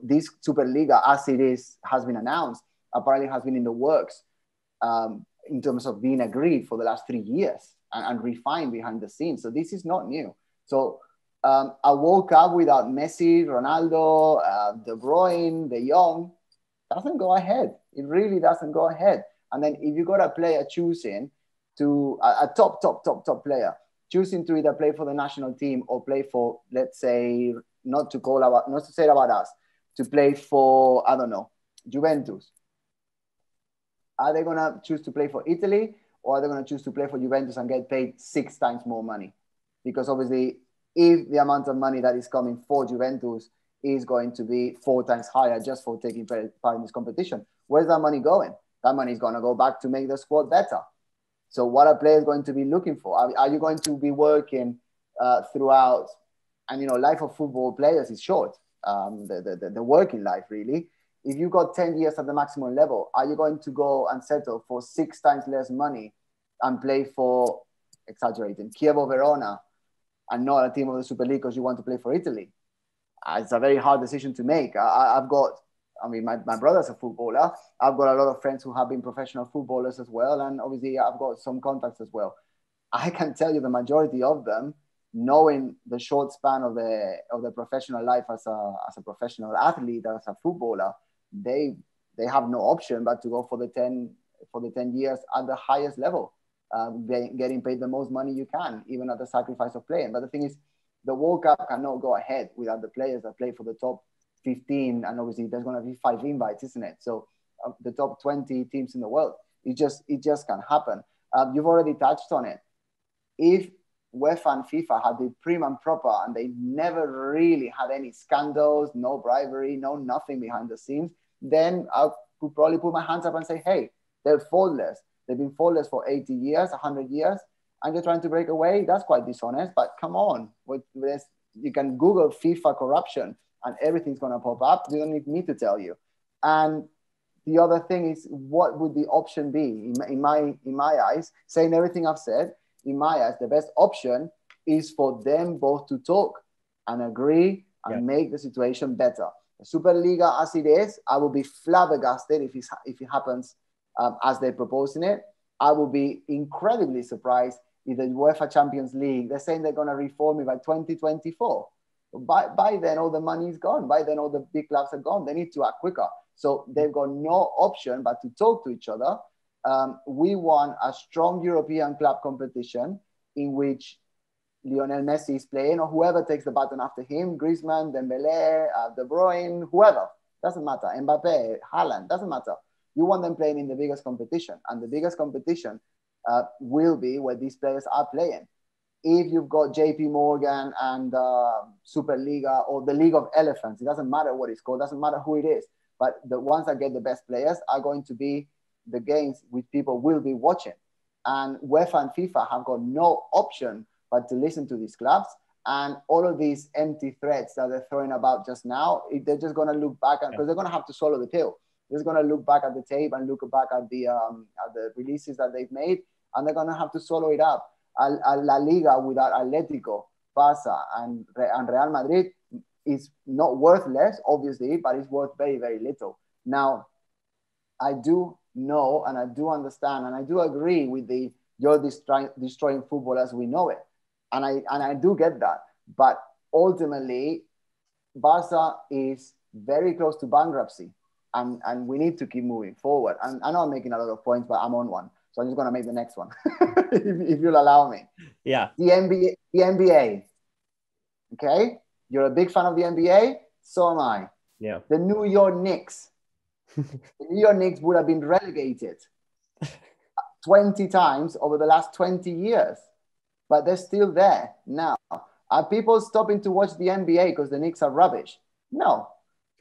this Superliga, as it is, has been announced, apparently has been in the works in terms of being agreed for the last 3 years and refined behind the scenes. So this is not new. So a World Cup without Messi, Ronaldo, De Bruyne, De Jong doesn't go ahead. It really doesn't go ahead. And then if you got a player choosing to, a top player, choosing to either play for the national team or play for, let's say, not to say it about us, to play for, I don't know, Juventus. Are they going to choose to play for Italy, or are they going to choose to play for Juventus and get paid 6 times more money? Because obviously, if the amount of money that is coming for Juventus is going to be 4 times higher just for taking part in this competition, where's that money going? That money is going to go back to make the squad better. So what are players going to be looking for? Are you going to be working throughout? And, life of football players is short. The working life, really. If you got 10 years at the maximum level, are you going to go and settle for 6 times less money and play for, exaggerating, Chievo Verona and not a team of the Super League because you want to play for Italy? It's a very hard decision to make. My brother's a footballer. I've got a lot of friends who have been professional footballers as well. And obviously I've got some contacts as well. I can tell you the majority of them, knowing the short span of the professional life as a professional athlete, as a footballer, they have no option but to go for the 10 years at the highest level, getting paid the most money you can, even at the sacrifice of playing. But the thing is, the World Cup cannot go ahead without the players that play for the top 15, and obviously there's going to be 5 invites, isn't it? So the top 20 teams in the world. It just can't happen. You've already touched on it. If UEFA and FIFA had been prim and proper and they never really had any scandals, no bribery, no nothing behind the scenes, then I could probably put my hands up and say, hey, they're faultless. They've been faultless for 80 years, 100 years, and they're trying to break away. That's quite dishonest, but come on. You can Google FIFA corruption and everything's going to pop up. You don't need me to tell you. And the other thing is, what would the option be? In my eyes, saying everything I've said, in my eyes, the best option is for them both to talk and agree and make the situation better. The Superliga as it is, I will be flabbergasted if it happens as they're proposing it. I will be incredibly surprised if the UEFA Champions League, they're saying they're going to reform it by 2024. By then, all the money is gone. By then, all the big clubs are gone. They need to act quicker. So they've got no option but to talk to each other. We want a strong European club competition in which Lionel Messi is playing, or whoever takes the baton after him, Griezmann, Dembélé, De Bruyne, whoever, doesn't matter, Mbappé, Haaland, doesn't matter. You want them playing in the biggest competition, and the biggest competition will be where these players are playing. If you've got JP Morgan and Superliga or the League of Elephants, it doesn't matter what it's called, doesn't matter who it is, but the ones that get the best players are going to be the games which people will be watching. And UEFA and FIFA have got no option but to listen to these clubs. And all of these empty threats that they're throwing about just now, they're just going to look back, because they're going to have to swallow the pill. They're just going to look back at the tape and look back at the releases that they've made, and they're going to have to swallow it up. La Liga without Atletico, Barça, and Real Madrid is not worth less, obviously, but it's worth very, very little. Now, I do know and I do understand and I do agree with you're destroying football as we know it. And I do get that. But ultimately, Barca is very close to bankruptcy, and we need to keep moving forward. And I know I'm making a lot of points, but I'm on one. So I'm just going to make the next one, if you'll allow me. Yeah. The NBA. Okay? You're a big fan of the NBA. So am I. Yeah. The New York Knicks. The New York Knicks would have been relegated 20 times over the last 20 years. But they're still there now. Are people stopping to watch the NBA because the Knicks are rubbish? No.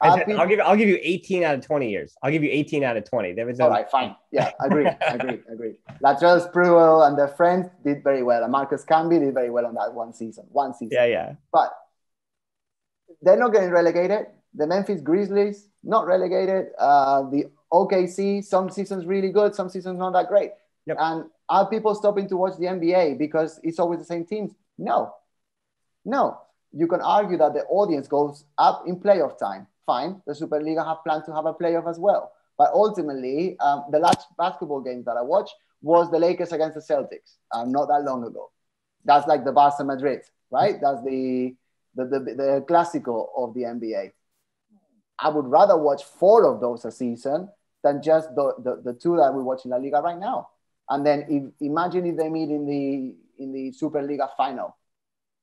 I'll give you 18 out of 20 years. I'll give you 18 out of 20. All right, fine. Yeah, agree. Latrell Sprewell and their friends did very well. And Marcus Camby did very well on that one season. Yeah. But they're not getting relegated. The Memphis Grizzlies, not relegated. The OKC, some seasons really good, some seasons not that great. Yep. And are people stopping to watch the NBA because it's always the same teams? No. You can argue that the audience goes up in playoff time. Fine. The Superliga have planned to have a playoff as well. But ultimately, the last basketball game that I watched was the Lakers against the Celtics, not that long ago. That's like the Barca Madrid, right? That's the Clásico of the NBA. I would rather watch 4 of those a season than just the 2 that we watch in La Liga right now. And then imagine if they meet in the Superliga final.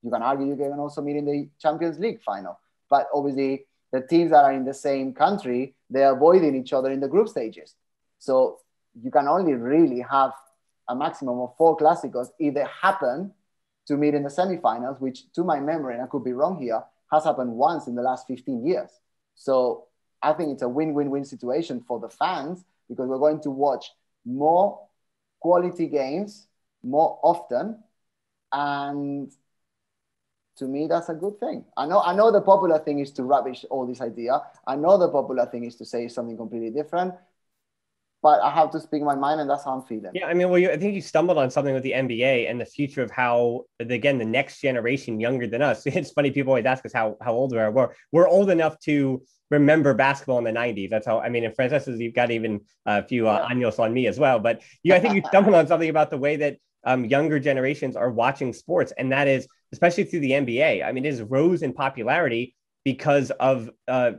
You can argue you can also meet in the Champions League final. But obviously, the teams that are in the same country, they're avoiding each other in the group stages. So you can only really have a maximum of 4 Clásicos if they happen to meet in the semifinals, which to my memory, and I could be wrong here, has happened once in the last 15 years. So I think it's a win-win-win situation for the fans, because we're going to watch more quality games more often. And to me, that's a good thing. I know the popular thing is to rubbish all this idea. I know the popular thing is to say something completely different, but I have to speak my mind, and that's how I'm feeling. Yeah, I mean, I think you stumbled on something with the NBA and the future of how, again, the next generation younger than us. It's funny, people always ask us how old we are. We're old enough to remember basketball in the 90s. That's how, I mean, in Francesc, you've got even a few años on me as well. But I think you stumbled on something about the way that younger generations are watching sports, and that is, especially through the NBA. I mean, it has rose in popularity because of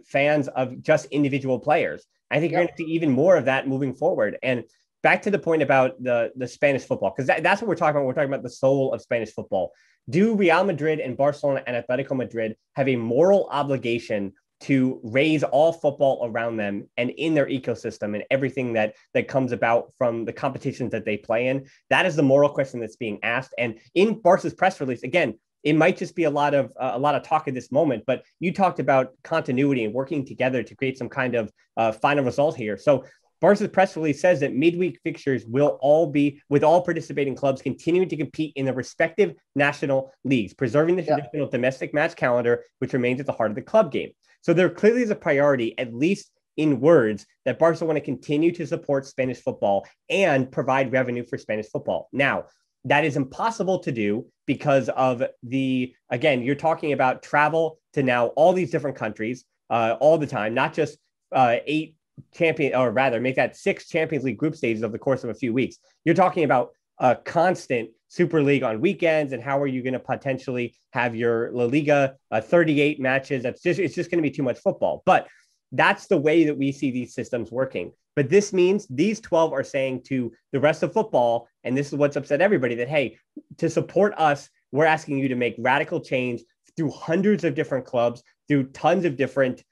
fans of just individual players. I think you're going to see even more of that moving forward. And back to the point about the Spanish football, because that's what we're talking about. We're talking about the soul of Spanish football. Do Real Madrid and Barcelona and Atletico Madrid have a moral obligation to raise all football around them and in their ecosystem and everything that comes about from the competitions that they play in. That is the moral question that's being asked. And in Barca's press release, again, it might just be a lot of talk at this moment, but you talked about continuity and working together to create some kind of final result here. So Barca's press release says that midweek fixtures will all be with all participating clubs continuing to compete in the respective national leagues, preserving the traditional domestic match calendar, which remains at the heart of the club game. So there clearly is a priority, at least in words, that Barca want to continue to support Spanish football and provide revenue for Spanish football. Now, that is impossible to do because of again, you're talking about travel to now all these different countries all the time, not just 6 Champions League group stages over the course of a few weeks. You're talking about a constant Super League on weekends, and how are you going to potentially have your La Liga 38 matches? It's just going to be too much football. But that's the way that we see these systems working. But this means these 12 are saying to the rest of football, and this is what's upset everybody, that, hey, to support us, we're asking you to make radical change through hundreds of different clubs, through tons of different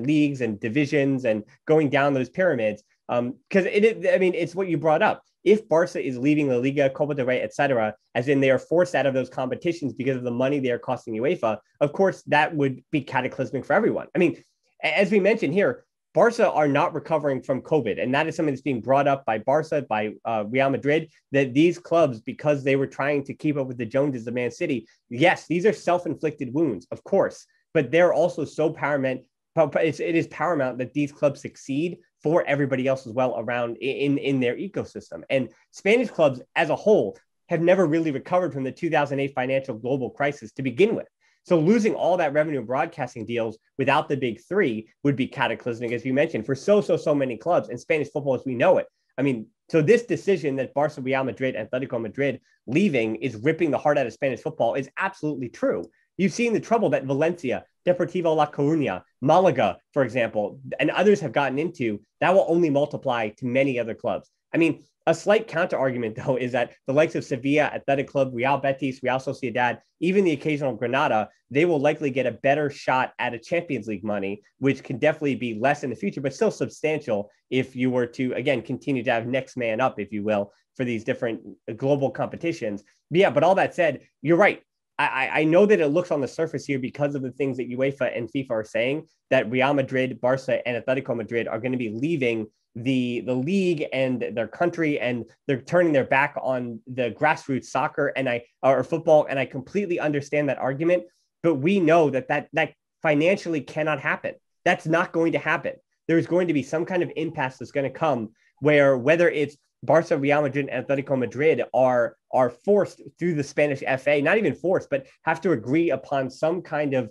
leagues and divisions, and going down those pyramids. Because it's what you brought up. If Barca is leaving La Liga, Copa del Rey, etc., as in they are forced out of those competitions because of the money they are costing UEFA, of course, that would be cataclysmic for everyone. I mean, as we mentioned here, Barca are not recovering from COVID. And that is something that's being brought up by Barca, by Real Madrid, that these clubs, because they were trying to keep up with the Joneses of Man City, yes, these are self-inflicted wounds, of course, but they're also so paramount. It is paramount that these clubs succeed for everybody else as well around in their ecosystem. And Spanish clubs as a whole have never really recovered from the 2008 financial global crisis to begin with. So losing all that revenue in broadcasting deals without the big three would be cataclysmic, as you mentioned, for so many clubs and Spanish football as we know it. I mean, so this decision that Barca, Real Madrid, Atletico Madrid leaving is ripping the heart out of Spanish football is absolutely true. You've seen the trouble that Valencia, Deportivo La Coruña, Malaga, for example, and others have gotten into. That will only multiply to many other clubs. I mean, a slight counter argument, though, is that the likes of Sevilla, Athletic Club, Real Betis, Real Sociedad, even the occasional Granada, they will likely get a better shot at a Champions League money, which can definitely be less in the future, but still substantial if you were to, again, continue to have next man up, if you will, for these different global competitions. But yeah, but all that said, you're right. I know that it looks on the surface here because of the things that UEFA and FIFA are saying that Real Madrid, Barca, and Atletico Madrid are going to be leaving the league and their country, and they're turning their back on the grassroots soccer or football. And I completely understand that argument, but we know that financially cannot happen. That's not going to happen. There's going to be some kind of impasse that's going to come where whether it's Barca, Real Madrid, and Atletico Madrid are forced through the Spanish FA, not even forced, but have to agree upon some kind of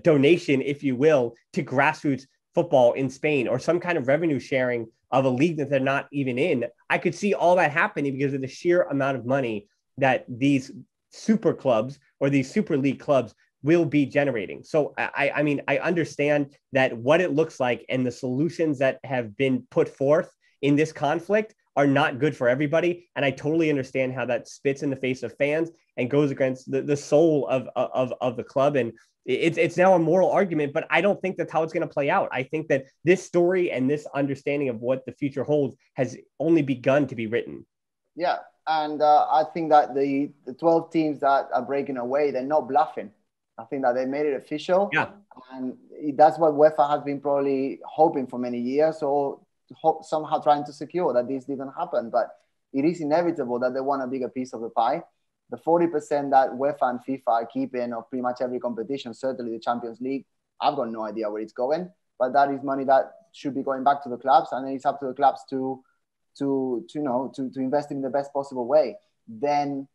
donation, if you will, to grassroots football in Spain, or some kind of revenue sharing of a league that they're not even in. I could see all that happening because of the sheer amount of money that these super clubs or these Super League clubs will be generating. So I mean, I understand that what it looks like and the solutions that have been put forth in this conflict are not good for everybody. And I totally understand how that spits in the face of fans and goes against the soul of the club. And it's now a moral argument, but I don't think that's how it's going to play out. I think that this story and this understanding of what the future holds has only begun to be written. Yeah. And I think that the 12 teams that are breaking away, they're not bluffing. I think that they made it official. Yeah. And that's what UEFA has been probably hoping for many years, or somehow trying to secure that this didn't happen. But it is inevitable that they want a bigger piece of the pie. The 40% that UEFA and FIFA are keeping of pretty much every competition, certainly the Champions League, I've got no idea where it's going. But that is money that should be going back to the clubs, and then it's up to the clubs to invest in the best possible way. Then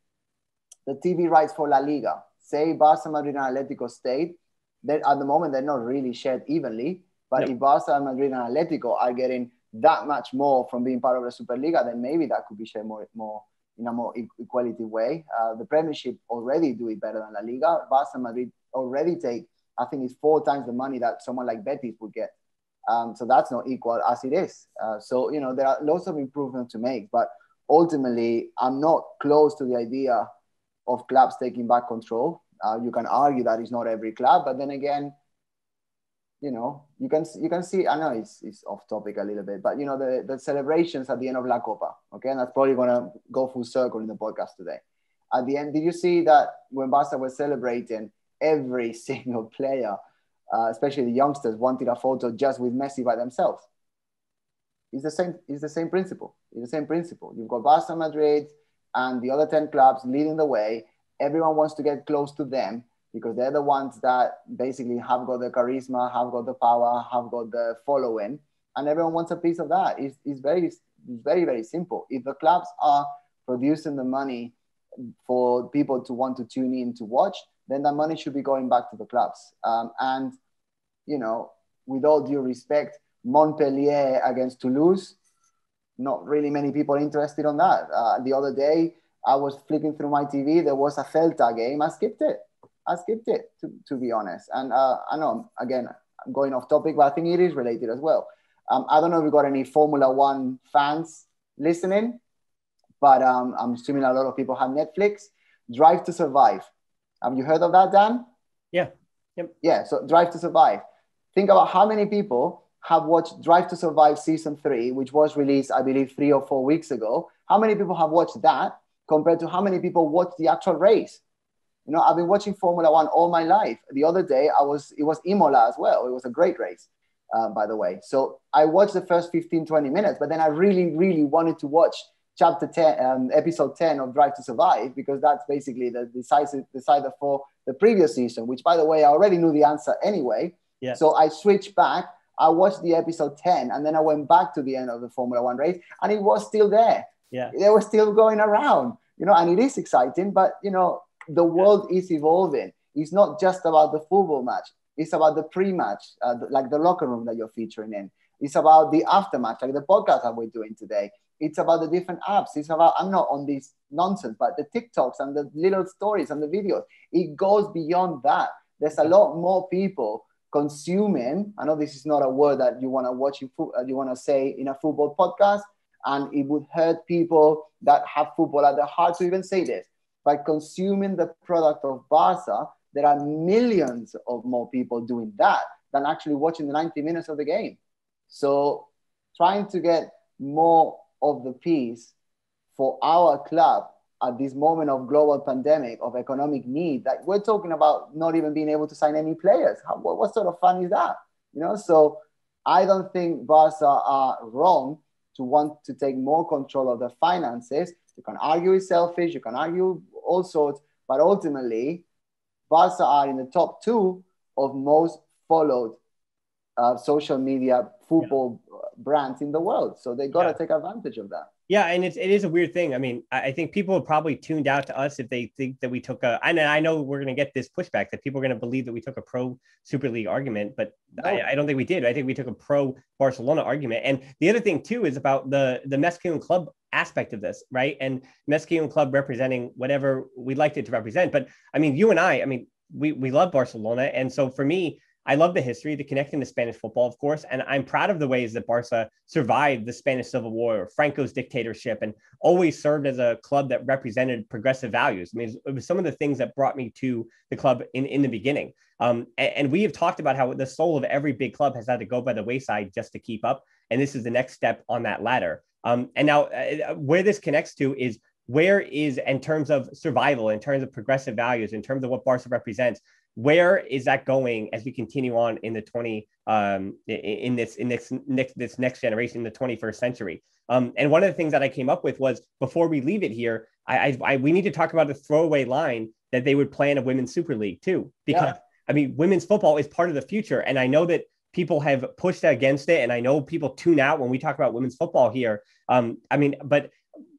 the TV rights for La Liga, say Barca, Madrid, and Atletico stayed. At the moment, they're not really shared evenly. But if Barca, Madrid, and Atletico are getting that much more from being part of the Superliga, then maybe that could be shared more in a more equality way. The Premiership already do it better than La Liga. Barca and Madrid already take, I think it's 4 times the money that someone like Betis would get. So that's not equal as it is. So, there are lots of improvements to make, but ultimately I'm not close to the idea of clubs taking back control. You can argue that it's not every club, but then again, you can see. I know it's off topic a little bit, but the celebrations at the end of La Copa. Okay, and that's probably gonna go full circle in the podcast today. At the end, did you see that when Barca was celebrating, every single player, especially the youngsters, wanted a photo just with Messi by themselves? It's the same. It's the same principle. It's the same principle. You've got Barca, Madrid, and the other 10 clubs leading the way. Everyone wants to get close to them because they're the ones that basically have got the charisma, have got the power, have got the following, and everyone wants a piece of that. It's very, very simple. If the clubs are producing the money for people to want to tune in to watch, then that money should be going back to the clubs. And with all due respect, Montpellier against Toulouse, not really many people interested on that. The other day, I was flipping through my TV. There was a Celta game. I skipped it, to be honest. And I know, again, I'm going off topic, but I think it is related as well. I don't know if we got any Formula One fans listening, but I'm assuming a lot of people have Netflix. Drive to Survive. Have you heard of that, Dan? Yeah. Yep. Yeah, so Drive to Survive. Think about how many people have watched Drive to Survive Season 3, which was released, I believe, 3 or 4 weeks ago. How many people have watched that compared to how many people watched the actual race? I've been watching Formula One all my life. The other day, it was Imola as well. It was a great race, by the way. So I watched the first 15, 20 minutes, but then I really, really wanted to watch episode 10 of Drive to Survive, because that's basically the decider for the previous season, which, by the way, I already knew the answer anyway. Yeah. So I switched back. I watched the episode 10, and then I went back to the end of the Formula One race, and it was still there. Yeah. They were still going around, and it is exciting, but, the world is evolving. It's not just about the football match. It's about the pre-match, like the locker room that you're featuring in. It's about the aftermatch, like the podcast that we're doing today. It's about the different apps. It's about, I'm not on this nonsense, but the TikToks and the little stories and the videos. It goes beyond that. There's a lot more people consuming. I know this is not a word that you want to watch, you want to say in a football podcast, and it would hurt people that have football at their heart to even say this. By consuming the product of Barca, there are millions of more people doing that than actually watching the 90 minutes of the game. So trying to get more of the piece for our club at this moment of global pandemic, of economic need, that we're talking about not even being able to sign any players. What sort of fun is that? So I don't think Barca are wrong to want to take more control of the finances. You can argue it's selfish, you can argue all sorts, but ultimately, Barca are in the top 2 of most followed social media football brands in the world. So they got to take advantage of that. Yeah, and it is a weird thing. I mean, I think people have probably tuned out to us if they think that we took I know we're going to get this pushback, that people are going to believe that we took a pro Super League argument, but no. I don't think we did. I think we took a pro Barcelona argument. And the other thing too is about the Mesquite Club aspect of this, right? And Mesquite Club representing whatever we'd like it to represent. But I mean, you and I mean, we love Barcelona. And so for me, I love the history, the connecting to Spanish football, of course, and I'm proud of the ways that Barca survived the Spanish Civil War, or Franco's dictatorship, and always served as a club that represented progressive values. I mean, it was some of the things that brought me to the club in the beginning. And we have talked about how the soul of every big club has had to go by the wayside just to keep up, and this is the next step on that ladder. And now where this connects to is, where is, in terms of survival, in terms of progressive values, in terms of what Barca represents, where is that going as we continue on in the this next generation, the 21st century? And one of the things that I came up with was, before we leave it here, we need to talk about a throwaway line that they would plan a women's Super League too, because I mean, women's football is part of the future, and I know that people have pushed against it, and I know people tune out when we talk about women's football here. I mean, but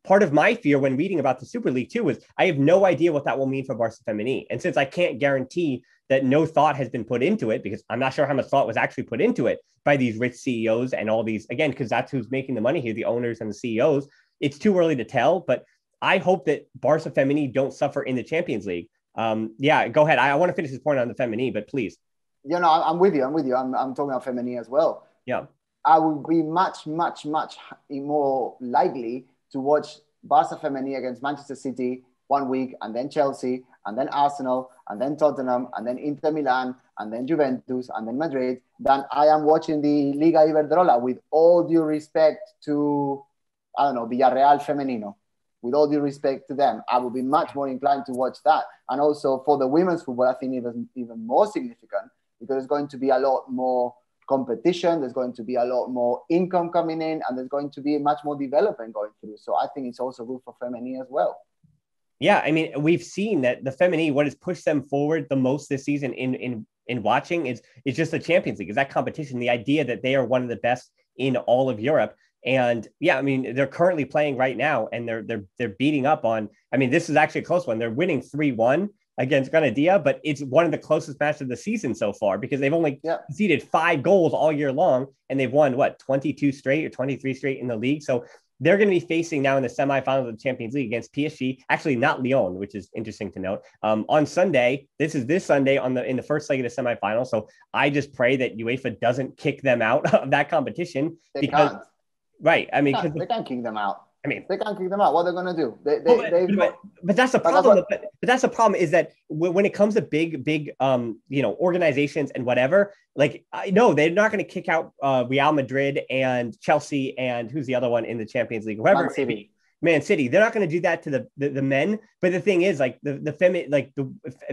part of my fear when reading about the Super League too is I have no idea what that will mean for Barca Femení. And since I can't guarantee that no thought has been put into it, because I'm not sure how much thought was actually put into it by these rich CEOs and all these, again, because that's who's making the money here, the owners and the CEOs, it's too early to tell. But I hope that Barca Femení don't suffer in the Champions League. Yeah, go ahead. I want to finish this point on the Femení, but please. You know, I'm with you. I'm talking about Femení as well. Yeah. I would be much, much, much more likely to watch Barca Femení against Manchester City one week, and then Chelsea, and then Arsenal, and then Tottenham, and then Inter Milan, and then Juventus, and then Madrid, than I am watching the Liga Iberdrola, with all due respect to, I don't know, Villarreal Femenino. With all due respect to them, I would be much more inclined to watch that. And also for the women's football, I think it was even more significant, because there's going to be a lot more competition, there's going to be a lot more income coming in, and there's going to be much more development going through. So I think it's also good for Femení as well. Yeah, I mean, we've seen that the Femení, what has pushed them forward the most this season in watching is just the Champions League, is that competition, the idea that they are one of the best in all of Europe. And yeah, I mean, they're currently playing right now, and they're beating up on, I mean, this is actually a close one. They're winning 3-1 against Granadilla, but it's one of the closest matches of the season so far, because they've only conceded 5 goals all year long, and they've won 22 straight or 23 straight in the league. So they're going to be facing now in the semifinals of the Champions League against PSG, actually not Lyon, which is interesting to note. On Sunday, this Sunday in the first leg of the semifinal. So I just pray that UEFA doesn't kick them out of that competition. They can't. Right. I mean, they can't kick them out. I mean, they can't kick them out. What are they going to do? But that's the problem. But that's the problem, is that when it comes to big, organizations and whatever, like, no, they're not going to kick out Real Madrid and Chelsea and who's the other one in the Champions League, whoever. Man City. They're not going to do that to the men. But the thing is, like, the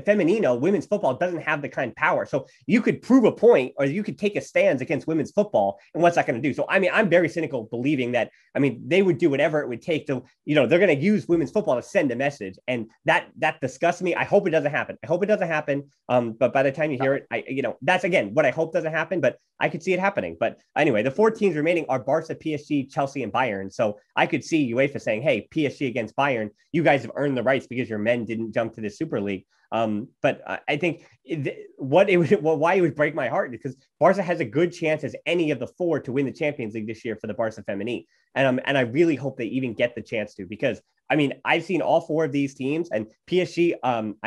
Femenino women's football doesn't have the kind of power. So you could prove a point, or you could take a stance against women's football, and what's that going to do? So I mean, I'm very cynical, believing that, I mean, they would do whatever it would take to, they're going to use women's football to send a message, and that disgusts me. I hope it doesn't happen. But by the time you hear it, that's again what I hope doesn't happen. But I could see it happening. But anyway, the 4 teams remaining are Barca, PSG, Chelsea, and Bayern. So I could see UEFA saying, hey, PSG against Bayern, you guys have earned the rights because your men didn't jump to the Super League. But I think why it would break my heart, because Barca has a good chance as any of the 4 to win the Champions League this year for the Barca Femení. And I really hope they even get the chance to, because I mean, I've seen all 4 of these teams, and PSG,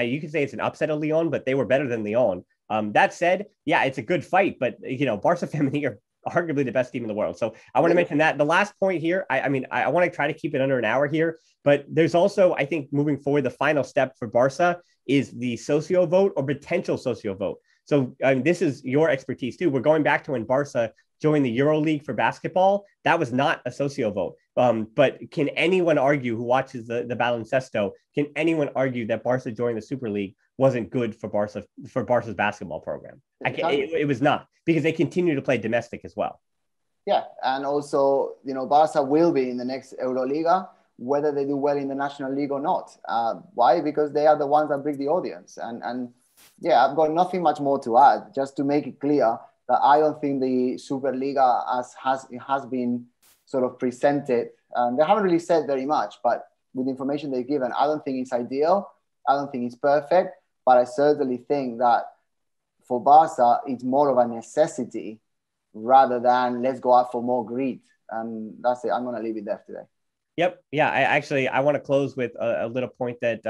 you could say it's an upset of Lyon, but they were better than Lyon. That said, yeah, it's a good fight, but Barca Femení are arguably the best team in the world. So I want to mention that. The last point here, I want to try to keep it under an hour here, but there's also, I think, moving forward, the final step for Barca is the socio vote, or potential socio vote. So this is your expertise too. We're going back to when Barca joined the Euro League for basketball. That was not a socio vote. But can anyone argue, who watches the baloncesto, can anyone argue that Barca joining the Super League wasn't good for Barca's basketball program? It was not, because they continue to play domestic as well. Yeah, and also, Barca will be in the next Euroliga, whether they do well in the National League or not. Why? Because they are the ones that bring the audience. And yeah, I've got nothing much more to add, just to make it clear that I don't think the Superliga has been sort of presented. They haven't really said very much, but with the information they've given, I don't think it's ideal. I don't think it's perfect, but I certainly think that for Barca, it's more of a necessity rather than let's go out for more greed. And that's it. I'm going to leave it there today. Yep. Yeah. I want to close with a little point that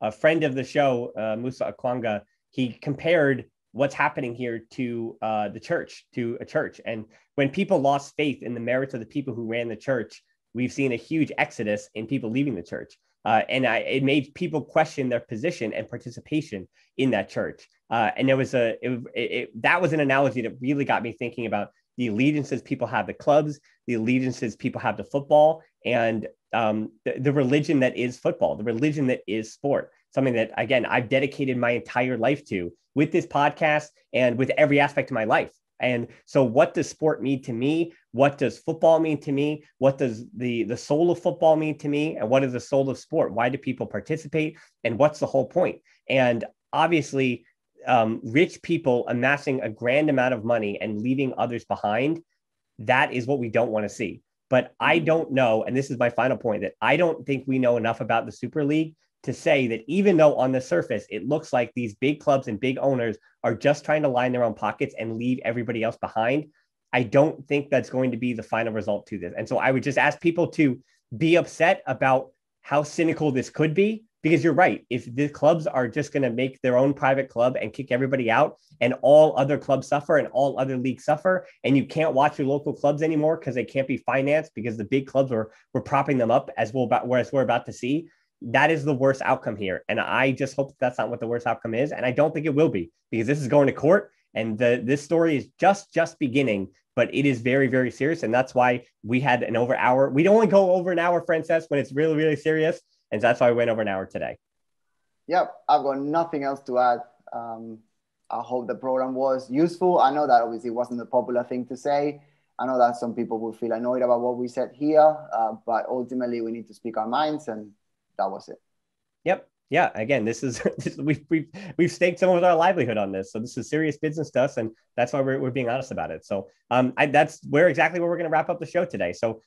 a friend of the show, Musa Akwanga, he compared what's happening here to the church, to a church. And when people lost faith in the merits of the people who ran the church, we've seen a huge exodus in people leaving the church. It made people question their position and participation in that church. And there was that was an analogy that really got me thinking about the allegiances people have to clubs, the allegiances people have to football, and the religion that is football, the religion that is sport. Something that, again, I've dedicated my entire life to with this podcast and with every aspect of my life. And so what does sport mean to me? What does football mean to me? What does the soul of football mean to me? And what is the soul of sport? Why do people participate? And what's the whole point? And obviously, rich people amassing a grand amount of money and leaving others behind, that is what we don't want to see. But I don't know, and this is my final point, that I don't think we know enough about the Super League to say that even though on the surface it looks like these big clubs and big owners are just trying to line their own pockets and leave everybody else behind, I don't think that's going to be the final result to this. And so I would just ask people to be upset about how cynical this could be, because you're right. If the clubs are just going to make their own private club and kick everybody out, and all other clubs suffer and all other leagues suffer, and you can't watch your local clubs anymore because they can't be financed because the big clubs were propping them up, as we're about to see, that is the worst outcome here. And I just hope that's not what the worst outcome is. And I don't think it will be, because this is going to court, and this story is just beginning, but it is very, very serious. And that's why we had an over hour. We'd only go over an hour, Francesc, when it's really, really serious. And that's why we went over an hour today. Yep. I've got nothing else to add. I hope the program was useful. I know that obviously it wasn't the popular thing to say. I know that some people will feel annoyed about what we said here, but ultimately we need to speak our minds, and that was it. Yep. Yeah. Again, we've staked some of our livelihood on this, so this is serious business to us, and that's why we're being honest about it. So that's exactly where we're going to wrap up the show today. So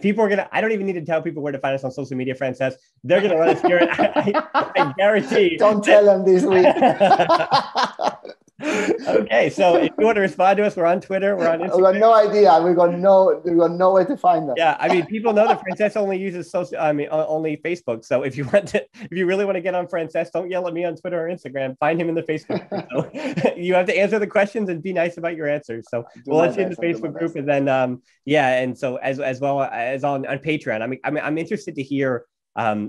people are gonna. I don't even need to tell people where to find us on social media, Francesc. They're going to let us hear it. I guarantee. Don't tell them this week. Okay, so if you want to respond to us, we're on Twitter, we're on Instagram. We've got no idea. We've got no way to find them. Yeah, I mean, people know that Francesc only uses only Facebook. So if you really want to get on Francesc, don't yell at me on Twitter or Instagram. Find him in the Facebook group. So you have to answer the questions and be nice about your answers. So we'll let you in the Facebook group, and then and so as well as on Patreon. I'm interested to hear.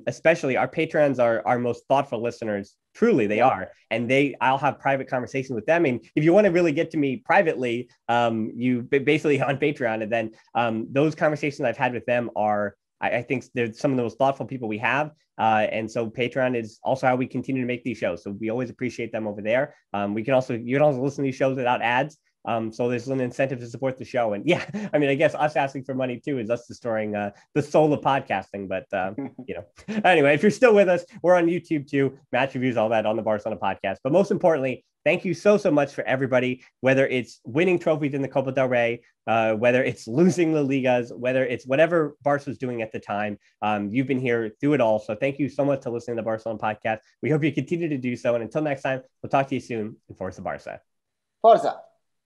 Especially our patrons are our most thoughtful listeners. Truly, they are. And I'll have private conversations with them. And if you want to really get to me privately, you basically on Patreon. And then those conversations I've had with them are, I think they're some of the most thoughtful people we have. And so Patreon is also how we continue to make these shows. So we always appreciate them over there. You can also listen to these shows without ads. So there's an incentive to support the show. And yeah, I mean, I guess us asking for money too is us destroying the soul of podcasting. But, anyway, if you're still with us, we're on YouTube too, match reviews, all that on the Barcelona podcast. But most importantly, thank you so much for everybody, whether it's winning trophies in the Copa del Rey, whether it's losing La Ligas, whether it's whatever Barca's doing at the time. You've been here through it all. So thank you so much to listening to the Barcelona podcast. We hope you continue to do so. And until next time, we'll talk to you soon. And Forza Barca. Forza.